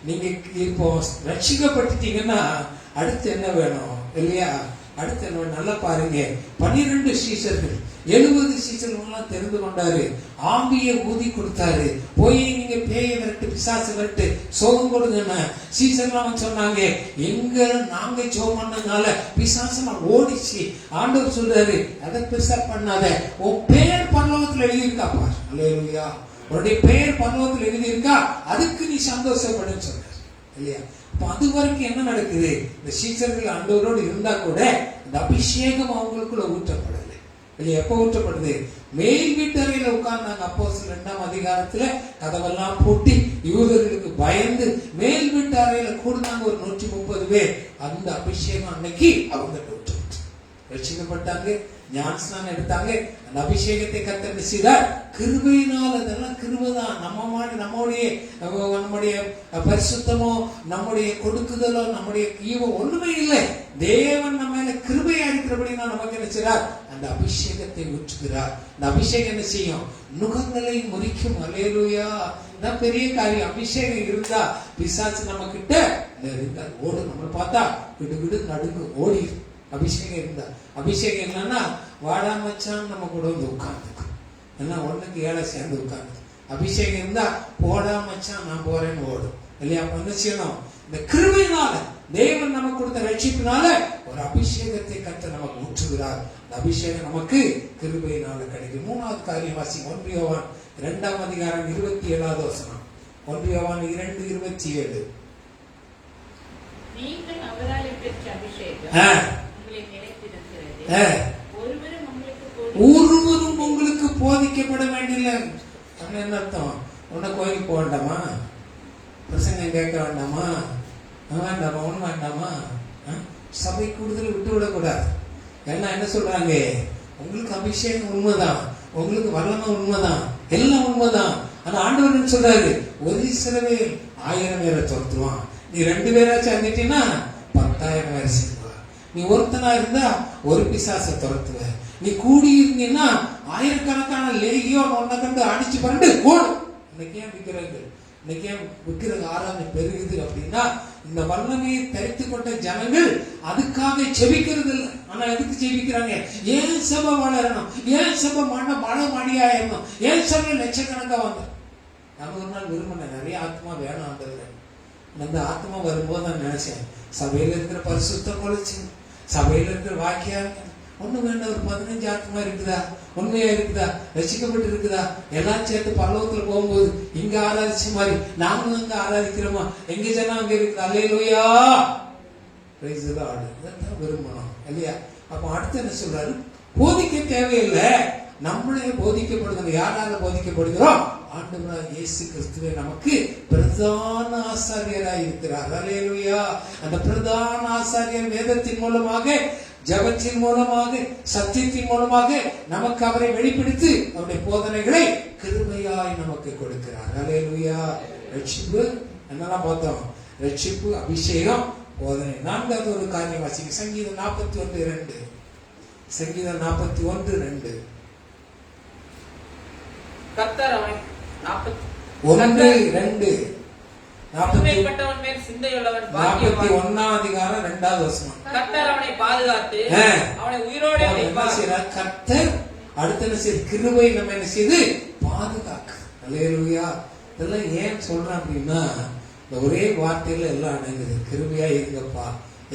S1: நீங்க இப்போ ரட்சிக்கப்பட்டுட்டீங்கன்னா அடுத்து என்ன வேணும் இல்லையா? அடுத்து என்ன? நல்லா பாருங்க. 12 சீஷர்கள் 70 சீஷர்கள் தெரிந்து கொண்டாரு. ஆவியை ஊதி கொடுத்தாரு. போய் நீங்க பேய விரட்டு, பிசாசு விரட்டு, சோகம் கொடுங்க. சீஷர்கள் சொன்னாங்க, எங்க நாங்க சோகம் பண்ணதுனால பிசாசு ஓடிச்சு. ஆண்டவர் சொல்றாரு, அதை பெருசா பண்ணாத, உன் பேர் பரலோகத்துல எழுதியிருக்கா பார். அல்லேலூயா. உன்னுடைய பெயர் பரலோகத்தில் எழுதி இருக்கா, அதுக்கு நீ சந்தோஷப்படுன்னு சொல்ற இல்லையா? அப்ப அது வரைக்கும் என்ன நடக்குது? இந்த சீஷர்கள் ஆண்டவரோடு இருந்தா கூட இந்த அபிஷேகம் அவங்களுக்குள்ள ஊற்றப்படலை இல்லையா? எப்ப ஊற்றப்படுது? மேல் வீட்டறையில உட்கார்ந்தாங்க. அப்போஸ்தலர் 2ஆம் அதிகாரத்துல கதவெல்லாம் பூட்டி யூதர்களுக்கு பயந்து மேல் வீட்டு அறையில கூடுனாங்க ஒரு 130 பேர். அந்த அபிஷேகம் அன்னைக்கு அவங்க ரட்சிக்கப்பட்டாங்க, ஞானஸ்நானம் எடுத்தாங்க. அந்த அபிஷேகத்தை கர்த்தர் செய்தார் கிருபையினால். அதெல்லாம் கிருபைதான். நம்முடைய பரிசுத்தமோ நம்முடைய கொடுக்குதலோ நம்முடைய ஈவோ ஒண்ணுமே இல்லை. தேவன் நம்ம மேல கிருபை அளிக்கிறபடினா நமக்கு என்ன செய்றார்? அந்த அபிஷேகத்தை ஊற்றுகிறார். அந்த அபிஷேகம் என்ன செய்யும்? நுகங்களை முறிக்கும். அல்லேலூயா. தான் பெரிய காரியம். அபிஷேகம் இருந்தா பிசாசு நம்ம கிட்ட ஓடு. நம்ம பார்த்தா விடு நடுங்கு ஓடி. அபிஷேகம் இருந்தா. அபிஷேகம் என்னன்னா வாடா மச்சான் நம்ம கூட வந்து உட்கார்ந்துக்கும். ஏன்னா 1க்கு 7 சேர்ந்து உட்கார்ந்து அபிஷேகம் இருந்தா போடா மச்சான் நான் போறேன்னு ஓடும் இல்லையா? அப்ப என்ன செய்யணும்? இந்த கிருபையினால தேவன் நமக்கு கொடுத்த ரட்சிப்பினால ஒரு அபிஷேகத்தை கர்த்தர் நமக்கு ஊற்றுகிறார். அந்த அபிஷேகம் நமக்கு கிருபையினால கிடைக்கும். மூணாவது காரியம் வாசிங்க. 1 யோவான் 2ஆம் அதிகாரம் 27வது வசனம். 1 யோவான் 2:27.
S3: நீங்கள் அவரால் பெற்ற அபிஷேகம் உங்களை நிலைத்திருக்கிறது.
S1: ஒருவரும் உங்களுக்கு போதிக்கப்பட வேண்டியதில்லை. என்ன அர்த்தம்? உன்ன கோயிலுக்கு போக வேண்டாமா? பிரசங்கம் கேட்க வேண்டாமா? வேண்டாமா? ஒண்ணு வேண்டாமா? சபை கூடுதல் விட்டு விடக்கூடாது. ஏன்னா என்ன சொல்றாங்க? உங்களுக்கு அபிஷேகம் உண்மைதான், உங்களுக்கு வல்லமை உண்மைதான், எல்லாம் உண்மைதான். ஆனா ஆண்டவர் என்ன சொல்றாரு? ஒரு சிலவே 1000 பேரை துரத்துவான். நீ 2 பேரா சேர்ந்துட்டீங்கன்னா 10,000 பேரை சேர்ந்துவா. நீ ஒருத்தனா இருந்தா ஒரு பிசாசை துரத்துவ. நீ கூடி இருந்தீங்கன்னா 1000கணக்கான லேகியோன் உன்னை கண்டு அடிச்சு பரண்டு ஓடும். இன்னைக்கு ஏன் விற்கிறாங்க? இன்னைக்கு ஏன் விற்கிறது ஆராதனை பெருகுது அப்படின்னா, இந்த வல்லமையை தரித்து கொண்ட ஜனங்கள் அதுக்காக செபிக்கிறது இல்லை. ஆனா எதுக்கு செபிக்கிறாங்க? ஏன் சபை வளரணும், ஏன் சபை மழை மடியாயிரணும், ஏன் சபை லட்சக்கணக்கா வந்து. நம்ம ஒரு நாள் விரும்பின நிறைய ஆத்மா வேணும் ஆண்டவரே. அந்த ஆத்மா வரும்போது நான் நினைச்சேன், சபையில இருக்கிற பரிசுத்தம் கொலைச்சு, சபையில இருக்கிற வாக்கியம் ஒண்ணு வேண்டாம். ஒரு 15 ஆத்மா இருக்குதா? உண்மையா இருக்குதா? ரசிக்கப்பட்டு இருக்குதா? எல்லாம் சேர்த்து பரலோகத்துல போகும்போது இங்க ஆராதிச்ச மாதிரி நாங்களும் அங்க ஆராதிக்கிறோமா? எங்க ஜனம் அங்க இருக்கு. அல்லேலூயா, பிரைஸ் தி லார்ட். அதான் விரும்பணும் இல்லையா? அப்ப அடுத்து என்ன சொல்றாரு? போதிக்க தேவையில்லை, நம்மளே போதிக்கப்படுகிறது. யாரால போதிக்கப்படுகிறோம்? ஆண்டவராகிய இயேசு கிறிஸ்துவே நமக்கு பிரதான ஆசாரியராய் இருக்கிறார். அல்லேலூயா. அந்த பிரதான ஆசாரியர் வேதத்தின் மூலமாக, ஜபத்தின் மூலமாக, சத்தியத்தின் மூலமாக நமக்கு அவரை வெளிப்படுத்தி அவருடைய போதனைகளை கிருபையாய் நமக்கு கொடுக்கிறார். அல்லேலூயா. ரட்சிப்பு என்னெல்லாம் பார்த்தோம்? ரட்சிப்பு, அபிஷேகம், போதனை. 4வது ஒரு காரியம் வாசிங்க. சங்கீதம் 41:2. சங்கீதம் 41:2.
S2: கர்த்தர் அவனை
S1: 41:2.
S2: 41 மேல் சிந்தையுள்ளவன் பாக்கியவான்.
S1: 41ஆம் அதிகாரம் 2வது வசனம்.
S2: கர்த்தர் அவனை பாதுகாத்து அவனை உயிரோட வைப்பார்.
S1: கர்த்தர் அடுத்து என்ன செய்து? கிருபை நம்ம என்ன செய்து பாதுகாக்கு. அல்லேலூயா. இதெல்லாம் ஏன் சொல்றேன் அப்படின்னா, இந்த ஒரே வார்த்தையில எல்லாம் அடங்குது. கிருபையா இருங்கப்பா,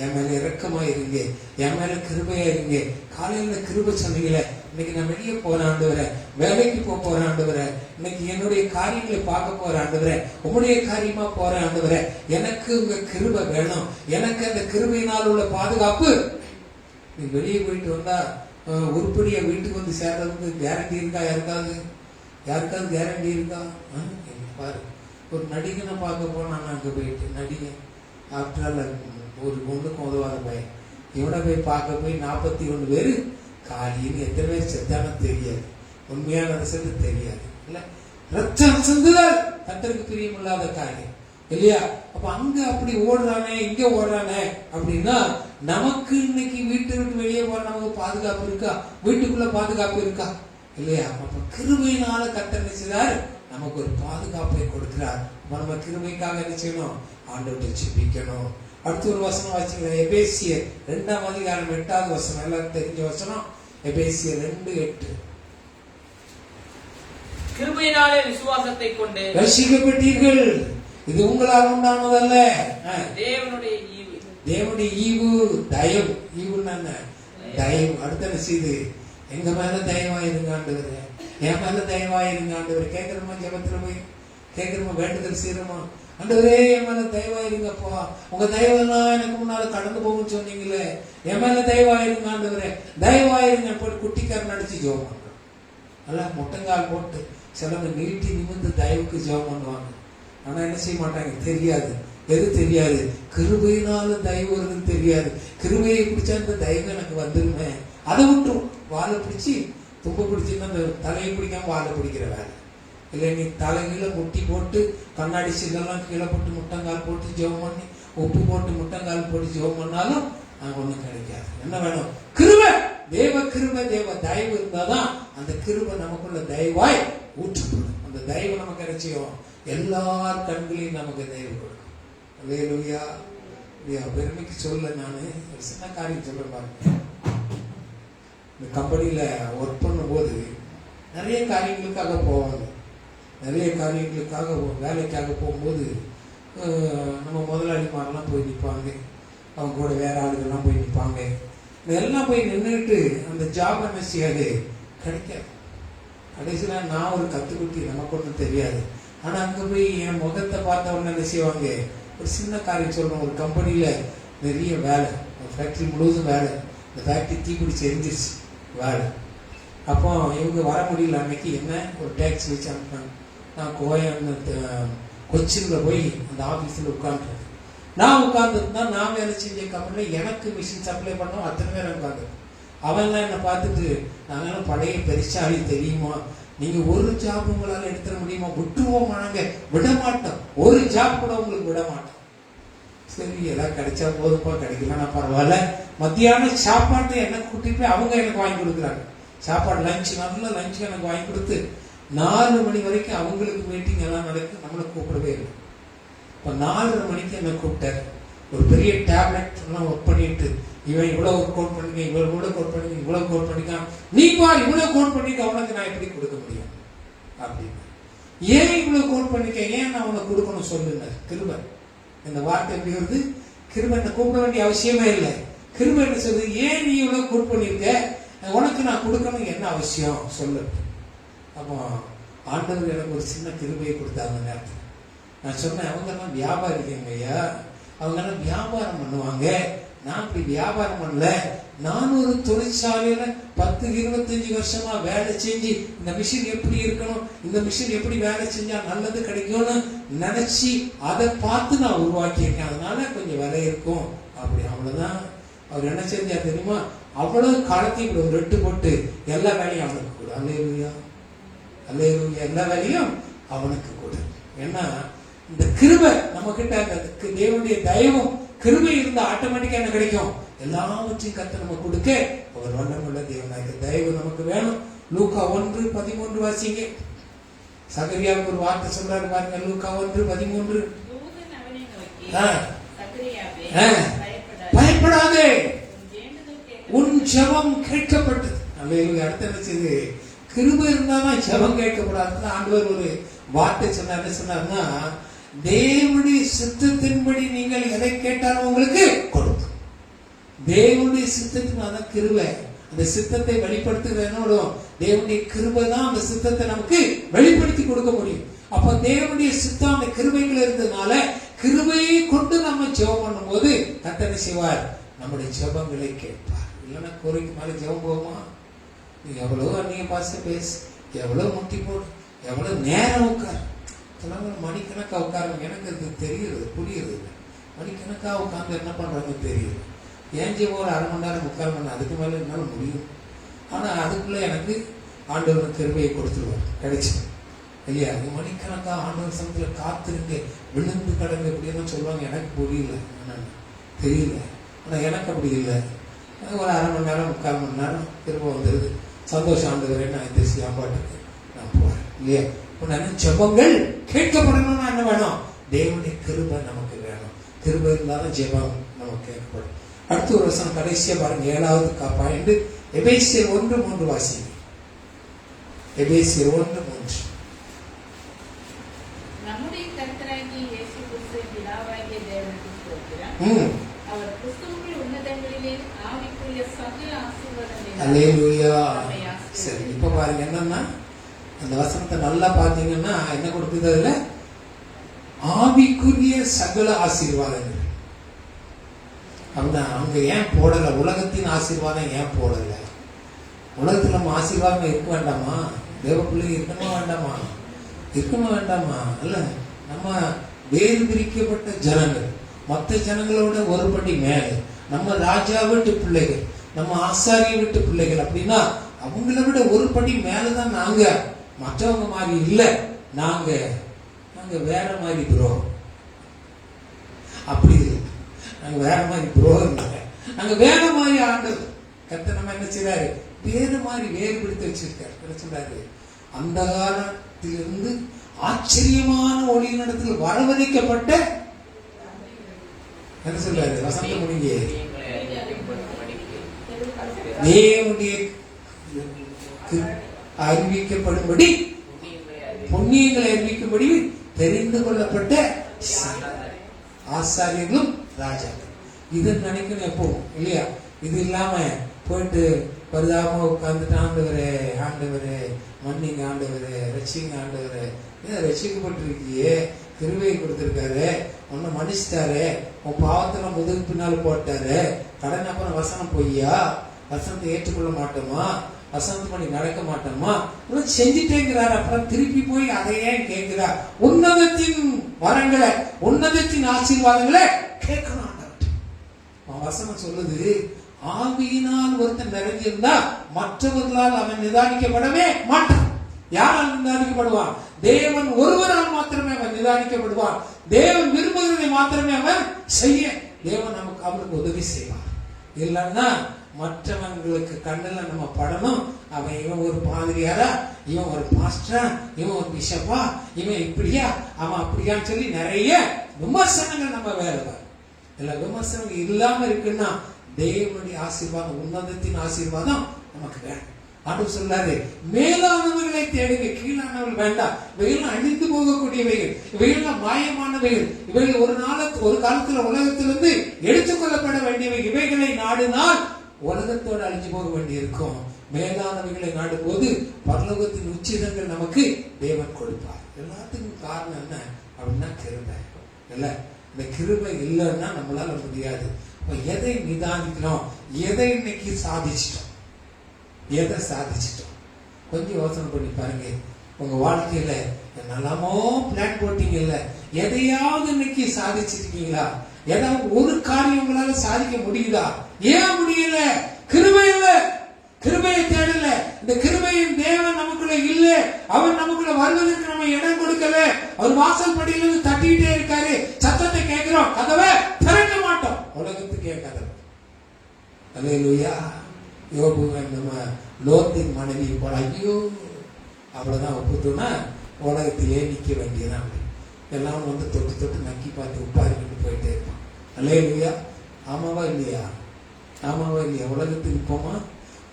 S1: என் மேல இரக்கமா இருங்க, என் மேல கிருபையா இருங்க. காலையில கிருபை சொன்னீங்களே, இன்னைக்கு நான் வெளியே போற ஆண்டவரே, வேலைக்கு போற ஆண்டவரே, இன்னைக்கு என்னுடைய காரியங்களை பார்க்க போற ஆண்டவரே, உங்களுடைய காரியமா போற ஆண்டவரே, எனக்கு உங்க கிருபை வேணும். எனக்கு அந்த கிருபையினால் உள்ள பாதுகாப்பு. நீ வெளியே போயிட்டு வந்தா உருப்படியா வீட்டுக்கு வந்து சேர்றதுக்கு கேரண்டி இருக்கா? யாருக்காவது கேரண்டி இருக்கா? பாரு, ஒரு நடிகனை பார்க்க போனா அங்க போயிட்டு, நடிகன் ஆஃப்டர் ஒரு ஒண்ணுக்கும் உதவாத பையன், இவனை போய் பார்க்க போய் 41 பேரு காலின்னு எத்தனை பேர் செத்தான தெரியாது. உண்மையான ரிசல்ட் தெரியாது. இல்ல, ரத்தம் சிந்துதல் கர்த்தருக்கு பிரியமில்லாத காரியம் இல்லையா? அப்ப அங்க அப்படி ஓடுறானே, இங்க ஓடுறானே அப்படின்னா, நமக்கு இன்னைக்கு வீட்டை விட்டு வெளியே போற நமக்கு பாதுகாப்பு இருக்கா? வீட்டுக்குள்ள பாதுகாப்பு இருக்கா? இல்லையா? அப்ப கிருபையினால கர்த்தர் நினைச்சாரு நமக்கு ஒரு பாதுகாப்பை கொடுக்கிறார். நம்ம கிருபைக்காக என்ன செய்யணும்? ஆண்டவரை ஜெபிக்கணும். அடுத்து ஒரு வசனம் வாசிக்கலாம். எபேசியர் 2ஆம் அதிகாரம் 8வது வசனம். எல்லாரும் தெரிஞ்ச வசனம். எபேசியர் 2:8.
S2: கிருபையினாலே விசுவாசத்தை கொண்டு
S1: ரட்சிக்கப்பட்டீர்கள், இது உங்களால் உண்டானதல்ல,
S2: தேவனுடைய ஈவு.
S1: தேவனுடைய ஈவு, தயவு. ஈவுன்னா என்ன? தயவு. அடுத்த என்ன செய்து? எங்க மேல தயவாயிருங்க ஆண்டவரே, என் மேல தயவாயிருங்க ஆண்டவரே. கேட்கிறோமா? ஜெபத்துல போய் கேட்கிறோமா? வேண்டுதல் செய்யறோமா? ஆண்டவரே என் மேல தயவாயிருங்கப்பா, உங்க தயவெல்லாம் எனக்கு முன்னால கடந்து போகும்னு சொன்னீங்களே, என் மேல தயவாயிருங்க ஆண்டவரே, தயவாயிருங்க. போட்டு குட்டிக்காரன் அடிச்சு ஜெபம் பண்றோம். நல்லா முட்டங்கால் போட்டு சிலவங்க நீட்டி நிமிந்து தயவுக்கு ஜெபம் பண்ணுவாங்க. ஆனா என்ன செய்ய மாட்டாங்க? தெரியாது. எது தெரியாது? கிருபையினால தயவு வருதுன்னு தெரியாது. கிருபையை பிடிச்சா இந்த தயவு எனக்கு வந்துருமே, அதை விட்டுரும். வாழை பிடிச்சி தும்ப பிடிச்சுன்னா அந்த தலையை பிடிக்காம வாழை பிடிக்கிற வேலை இல்லை. நீ தலைகீழ முட்டி போட்டு கண்ணாடி சில்லெல்லாம் கீழே போட்டு முட்டங்கால் போட்டு ஜெபம் பண்ணி, உப்பு போட்டு முட்டங்கால் போட்டு ஜெபம் பண்ணாலும் அங்க ஒண்ணும் கிடைக்காது. என்ன வேணும்? கிருபை, தேவ கிருபை, தேவ தயவு இருந்தாதான் அந்த கிருபை நமக்குள்ள தயவாய் ஊற்றப்படும். அந்த தயவு நமக்கு கிடைச்சியும் எல்லார் கண்களையும் நமக்கு தயவு கொடுக்கும். அல்லேலூயா. பெருமைக்கு சொல்ல நான் ஒரு சின்ன காரியம் சொல்றேன் பாருங்க. இந்த கம்பெனியில ஒர்க் பண்ணும் போது நிறைய காரியங்களுக்காக போவாங்க. நிறைய காரியங்களுக்காக வேலைக்காக போகும்போது நம்ம முதலாளிமாரெல்லாம் போய் நிற்பாங்க, அவங்க கூட வேற ஆளுகள்லாம் போய் நிற்பாங்க. இதெல்லாம் போய் நின்றுட்டு அந்த ஜாப் என்ன செய்யாது, கிடைக்காது. கடைசியில் நான் ஒரு கத்துக்குட்டி, நமக்கு ஒன்றும் தெரியாது. ஆனால் அங்கே போய் என் முகத்தை பார்த்த உடனே என்ன செய்வாங்க, ஒரு சின்ன காரியம் சொல்லணும். ஒரு கம்பெனியில் நிறைய வேலை, ஒரு ஃபேக்ட்ரி முழுவதும் வேலை, இந்த ஃபேக்ட்ரி தீப்பிடிச்சு எரிஞ்சிருச்சு வேலை. அப்போ இவங்க வர முடியல. அன்னைக்கு என்ன ஒரு டேக்ஸ் வச்சு அனுப்பினாங்க. நான் கொச்சினில் போய் அந்த ஆஃபீஸில் உட்காந்துருக்கேன். நான் உட்காந்துருந்தா நான் வேலை செஞ்ச கம்பெனியில் எனக்கு மிஷின் சப்ளை பண்ணோம், அத்தனை பேர் உட்காந்து. அவன்லாம் என்னை பார்த்துட்டு, நாங்களும் பழைய பெருசாளி தெரியுமா, நீங்கள் ஒரு ஜாப் உங்களால் எடுத்துட முடியுமா, விட்டுருவோம், நாங்கள் விட மாட்டோம், ஒரு ஜாப் கூட உங்களுக்கு விட மாட்டோம். சரி, எல்லாம் கிடைச்சா போதுப்பா, கிடைக்கலன்னா பரவாயில்ல. மத்தியான சாப்பாடு எனக்கு கூட்டிட்டு போய் அவங்க எனக்கு வாங்கி கொடுக்குறாங்க. சாப்பாடு லஞ்ச், நல்ல லஞ்ச் எனக்கு வாங்கி கொடுத்து 4 மணி வரைக்கும் அவங்களுக்கு மீட்டிங் எல்லாம் நடக்கு, நம்மளை கூப்பிடவே இல்லை. இப்போ 4:30 மணிக்கு என்ன கூப்பிட்டாரு. ஒரு பெரிய டேப்லெட் எல்லாம் ஒர்க் பண்ணிட்டு, இவன் இவ்வளவு கோட் பண்ணிக்க, இவ்வளவு கோட் பண்ணிக்க, இவ்வளவு கோட் பண்ணிக்கான், நீ பார் இவ்வளவு கோட் பண்ணிக்க, அவனுக்கு நான் எப்படி கொடுக்க முடியும் அப்படின்னு. ஏன் இவ்வளவு கோட் பண்ணிக்க, ஏன் நான் உனக்கு கொடுக்கணும் சொல்லுங்க. கிருபை, இந்த வார்த்தை எப்படி வருது, கிருபை என்ன கூப்பிட வேண்டிய அவசியமே இல்லை. கிருபை என்ன சொல்லுது, ஏன் நீ இவ்வளவு கோட் பண்ணிருக்க, உனக்கு நான் கொடுக்கணும், என்ன அவசியம் சொல்லு. அப்போ ஆண்டவர் எனக்கு ஒரு சின்ன கிருபையை கொடுத்தாங்க நேரத்தில். நான் சொன்னேன், அவங்கெல்லாம் வியாபாரிங்க ஐயா, அவங்கெல்லாம் வியாபாரம் பண்ணுவாங்க, நான் இப்படி வியாபாரம் பண்ணல. நான் ஒரு தொழிற்சாலையில 10-25 வருஷமா வேலை செஞ்சு இந்த மிஷின் எப்படி இருக்கணும், இந்த மிஷின் எப்படி வேலை செஞ்சா நல்லது கிடைக்கும்னு நினைச்சு அதை பார்த்து நான் உருவாக்கியிருக்கேன். அதனால கொஞ்சம் விலை இருக்கும் அப்படி, அவ்வளவுதான். அவர் என்ன செஞ்சா தெரியுமா, அவ்வளவு காலத்தையும் இப்படி ஒரு ரெட்டு போட்டு எல்லா வேலையும் அவனுக்கு கொடு. அல்லேலூயா, அல்லேலூயா, எல்லா வேலையும் அவனுக்கு கொடு. ஏன்னா இந்த கிருபை நம்ம கிட்ட, அந்த தேவனுடைய தயவும் கிருபை இருந்தா ஆட்டோமேட்டிக்கா என்ன கிடைக்கும், எல்லாவற்றையும் கத்த நம்ம கொடுக்க அவர் வல்லமுள்ள தேவனாக. தயவு நமக்கு வேணும். லூக்கா 1:13 வாசிங்க. சகரியாவுக்கு ஒரு வார்த்தை சொல்றாரு பாருங்க. லூக்கா 1:13. பயப்படாதே, உன் ஜெபம் கேட்கப்பட்டது. அல்லேலூயா. அடுத்து என்ன செய்யுது, கிருபை இருந்தாதான் ஜெபம் கேட்கப்படாது. ஆண்டவர் ஒரு வார்த்தை சொன்னார். என்ன சொன்னார்னா, தேவனுடைய சித்தத்தின்படி நீங்கள் எதை கேட்டாலும் உங்களுக்கு கொடுக்கும். தேவனுடைய சித்தத்தின் கிருபை. அந்த சித்தத்தை வெளிப்படுத்துவது தேவனுடைய கிருபை தான். அந்த சித்தத்தை நமக்கு வெளிப்படுத்தி கொடுக்க முடியும். அப்ப தேவனுடைய சித்தம் அந்த கிருபைகள் இருந்ததுனால கிருபையை கொண்டு நம்ம ஜெபம் பண்ணும் போது கர்த்தர் செய்வார், நம்முடைய ஜெபங்களை கேட்பார். இல்லைன்னா கோரிக்கை மேல ஜெபம் போகுமா? நீ எவ்வளவு அந்நிய பாச பேசு, எவ்வளவு முட்டி போடு, எவ்வளவு நேரம் உட்கார், மணிக்கணக்கா உட்காருங்க. எனக்கு அது தெரியுது, புரியுது. மணிக்கணக்கா உட்கார்ந்து என்ன பண்றாங்க தெரியுது. ஏன் ஜெபம் ஒரு 1/2 மணி நேரம் 3/4 மணி நேரம், அதுக்கு மேல என்னால முடியும். ஆனா அதுக்குள்ள எனக்கு ஆண்டவர் கிருபையை கொடுத்துருவார், கிடைச்சு இல்லையா. அது மணிக்கணக்கா ஆண்டவர் சமயத்துல காத்திருங்க, விழுந்து கடங்க அப்படின்னு சொல்லுவாங்க. எனக்கு புரியல, தெரியல. ஆனா எனக்கு அப்படி இல்லை. ஒரு 1/2 மணி நேரம் 3/4 மணி நேரம் திரும்ப வந்துருது. சந்தோஷம், ஆண்டவரே நான் இந்த சாப்பாட்டுக்கு நான் போறேன் இல்லையா. ஜெபங்கள் கேட்கப்படணும்னா என்ன வேணும், தேவனுடைய கிருபை நமக்கு வேணும். கிருபை இருந்தாலும் ஜெபம் நமக்கு கேட்கப்படும். அடுத்த ஒரு வருஷம் கடைசியா பாருங்க, 7வது பாயிண்ட். எபேசியர் 1:3 வாசிங்க. எபேசியர் 1:3.
S3: நம்முடைய கர்த்தராகிய இயேசு கிறிஸ்துவின் பிதாவாகிய தேவனுக்கு ஸ்தோத்திரம். அவர் கிறிஸ்துவுக்குள் உன்னதங்களிலே ஆவிக்குரிய சகல ஆசீர்வாதங்களை. அல்லேலூயா.
S1: சரி, இப்ப பாருங்க என்னன்னா, அந்த வசனத்தை நல்லா பாத்தீங்கன்னா என்ன கொடுக்குது, அதுல ஆவிக்குரிய சகல ஆசீர்வாதங்கள். அப்படின்னா அவங்க ஏன் போடல, உலகத்தின் ஆசீர்வாதம் ஏன் போடல? உலகத்துல நம்ம ஆசீர்வாதம் இருக்க வேண்டாமா? தேவ பிள்ளை இருக்கணுமா வேண்டாமா? இருக்கணுமா வேண்டாமா? இல்ல, நம்ம வேறு பிரிக்கப்பட்ட ஜனங்கள், மற்ற ஜனங்களோட ஒரு படி மேல, நம்ம ராஜா வீட்டு பிள்ளைகள், நம்ம ஆசாரிய வீட்டு பிள்ளைகள். அப்படின்னா அவங்கள விட ஒரு படி மேலதான் நாங்க. மற்றவங்க மாதிரி இல்ல, நாங்க வேற மாதிரி ப்ரோ. அப்படி இல்லை, நாங்க வேற மாதிரி ப்ரோ இல்லை, நாங்க வேற மாதிரி ஆண்டவர் கர்த்தர் நம்ம என்ன செய்றாரு, வேற மாதிரி வேறுபடுத்தி வச்சிருக்காரு. என்ன சொல்றாரு, அந்த காலத்திலிருந்து ஆச்சரியமான ஒளியினிடத்தில் வரவழைக்கப்பட்ட, என்ன சொல்றாரு வசந்த முடிங்க, தேவனுடைய அறிவிக்கப்படும்படி புண்ணியங்களை அறிவிக்கும்படி தெரிந்து கொள்ளப்பட்ட ஆசாரியர்களும் ராஜாக்கள். இது நினைக்கணும் எப்பவும் இல்லையா? இது இல்லாம போயிட்டு பரிதாபமா உட்கார்ந்துட்டு ஆண்டவரே மன்னிங்க, ஆண்டவரே ரட்சிங்க, ஆண்டவரே ரட்சிக்கப்பட்டிருக்கியே, கிருபையை கொடுத்திருக்காரு, உன்னை மன்னிச்சிட்டாரு, உன் பாவத்துல முதுகு பின்னால் போட்டாரு, கடன் அப்புறம் வசனம் பொய்யா, வசனத்தை ஏற்றுக்கொள்ள மாட்டோமா, வசனத்து பண்ணி நடக்க மாட்டோமா, செஞ்சுட்டேங்கிறார். அப்புறம் திருப்பி போய் அதையே கேட்கிறார். உன்னதத்தின் வரங்களை, உன்னதத்தின் ஆசீர்வாதங்களை கேட்கணும். வசனம் சொல்லுது, ஆவியினால் ஒருத்தன் நிறைஞ்சிருந்தா மற்றவர்களால் அவன் நிதானிக்கப்படவே மாட்டான். யாரால் நிதானிக்கப்படுவான்? தேவன் ஒருவரால் மாத்திரமே அவன் நிதானிக்கப்படுவான். தேவன் விரும்புகிறதை மாத்திரமே அவன் செய்ய தேவன் நமக்கு அவனுக்கு உதவி செய்வான். இல்லைன்னா மற்றவங்களுக்கு கண்ணுல நம்ம படணும், அவன் இவன் ஒரு பாதிரியாரா, இவன் ஒரு பாஸ்டரா, இவன் ஒரு பிஷப்பா, இவன் இப்படியா, அவன் அப்படியான்னு சொல்லி நிறைய விமர்சனங்கள் நம்ம வேலை. இல்ல விமர்சனங்கள் இல்லாம இருக்குன்னா தேவனுடைய ஆசீர்வாதம், உன்னதத்தின் ஆசீர்வாதம் நமக்கு வேணும். ஆண்டவர் சொல்லாரு, மேலானவர்களை தேடுங்க, கீழானவர்கள் வேண்டாம். இவைகள் அழிந்து போகக்கூடியவைகள், இவைகள் மாயமானவைகள், இவைகள் ஒரு காலத்துல உலகத்திலிருந்து எடுத்துக்கொள்ளப்பட வேண்டியவை. இவைகளை நாடினால் உலகத்தோடு அழிஞ்சு போக வேண்டியிருக்கும். மேலானவைகளை நாடும் போது பரலோகத்தின் உச்சிதங்கள் நமக்கு தேவன் கொடுப்பார். எல்லாத்துக்கும் காரணம் என்ன அப்படின்னா கிருபை. இல்ல, இந்த கிருபை இல்லைன்னா நம்மளால முடியாது. எதை நிதானிக்கிறோம், எதை இன்னைக்கு சாதிச்சிட்டோம், எதை சாதிச்சிட்டோம், கொஞ்சம் யோசனை பண்ணி பாருங்க. உங்க வாழ்க்கையில நல்லாமோ பிளான் போட்டீங்கல்ல, எதையாவது இன்னைக்கு சாதிச்சிருக்கீங்களா? ஏதாவது ஒரு காரியம் உங்களால சாதிக்க முடியுதா? ஏன் முடியல? கிருபை இல்ல, கிருபையை தேடல. இந்த கிருபையின் தேவன் நமக்குள்ள இல்ல, அவர் நமக்குள்ள வருவதற்கு நம்ம இடம் கொடுக்கல. அவர் வாசல் படியிலிருந்து தட்டிட்டே இருக்காரு, சத்தத்தை கேட்கிறோம், கதவை திறக்க மாட்டோம். உலகத்துக்கே கதவை. அல்லேலூயா. யோபு நம்ம லோத்தின் மனைவி போல ஐயோ அவ்வளவுதான் ஒப்புத்தோம்னா உலகத்திலே நிக்க வேண்டியதான். எல்லாம் வந்து தொட்டு தொட்டு நக்கி பார்த்து உப்பாரிக்கிட்டு போயிட்டே இருப்பான். அல்லேலூயா. ஆமாவா இல்லையா? ஆமாவா இல்லையா? உலகத்துக்கு நிற்போமா,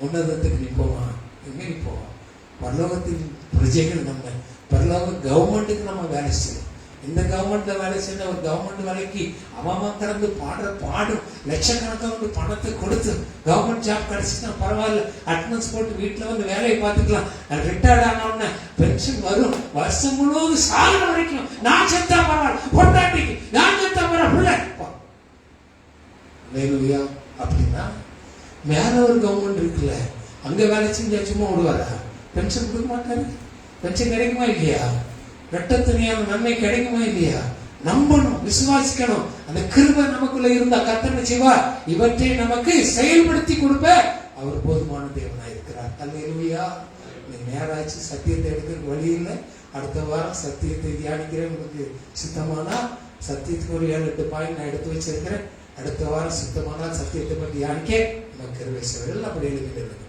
S1: உன்னதத்துக்கு நிற்போமா? எங்க நிற்போம்? பரலோகத்தின் பிரஜைகள் நம்ம. பரலோக கவர்மெண்ட்டுக்கு நம்ம வேலை செய்யணும். இந்த கவர்மெண்ட்ல வேலை செய்ய ஒரு கவர்மெண்ட் வேலைக்கு அவன் கடந்து பாடுற பாடும் லட்சக்கணக்கான பணத்தை கொடுத்து கவர்மெண்ட் ஜாப் கிடைச்சுன்னா பரவாயில்ல, அட்டனன்ஸ் போட்டு வீட்டுல வந்து வேலையை பார்த்துக்கலாம். ரிட்டையர்ட் ஆன உடனே பென்ஷன் வரும், வருஷம் முழுவதும் சாகுற வரைக்கும் நான் செத்தா பரவாயில்ல, பொண்டாட்டிக்கு நான் செத்தா பரவாயில்ல. அப்படின்னா மேல ஒரு கவர்மெண்ட் இருக்குல்ல, அங்க வேலை செஞ்சா சும்மா விடுவாரா? பென்ஷன் கொடுக்க மாட்டாரு. பென்ஷன் கிடைக்குமா இல்லையா? இரட்டத்தனியான நன்மை கிடைக்குமா இல்லையா? நம்பணும், விசுவாசிக்கணும். அந்த கிருபை நமக்குள்ள இருந்தா கர்த்தர் செய்வார். இவற்றை நமக்கு செயல்படுத்தி கொடுப்ப அவர் போதுமான தேவனாய் இருக்கிறார். அல்லேலூயா. நேராச்சு சத்தியத்தை எடுக்க வழி இல்லை. அடுத்த வாரம் சத்தியத்தை தியானிக்கிறேன். உங்களுக்கு சித்தமானா சத்தியத்துக்கு ஒரு 7-8 பாயிண்ட் நான் எடுத்து வச்சிருக்கிறேன். அடுத்த வாரம் சுத்தமான சத்தியத்தை பற்றி தியானிக்க நமக்கு கிருபை செய்வார். அப்படி எழுதிட்டு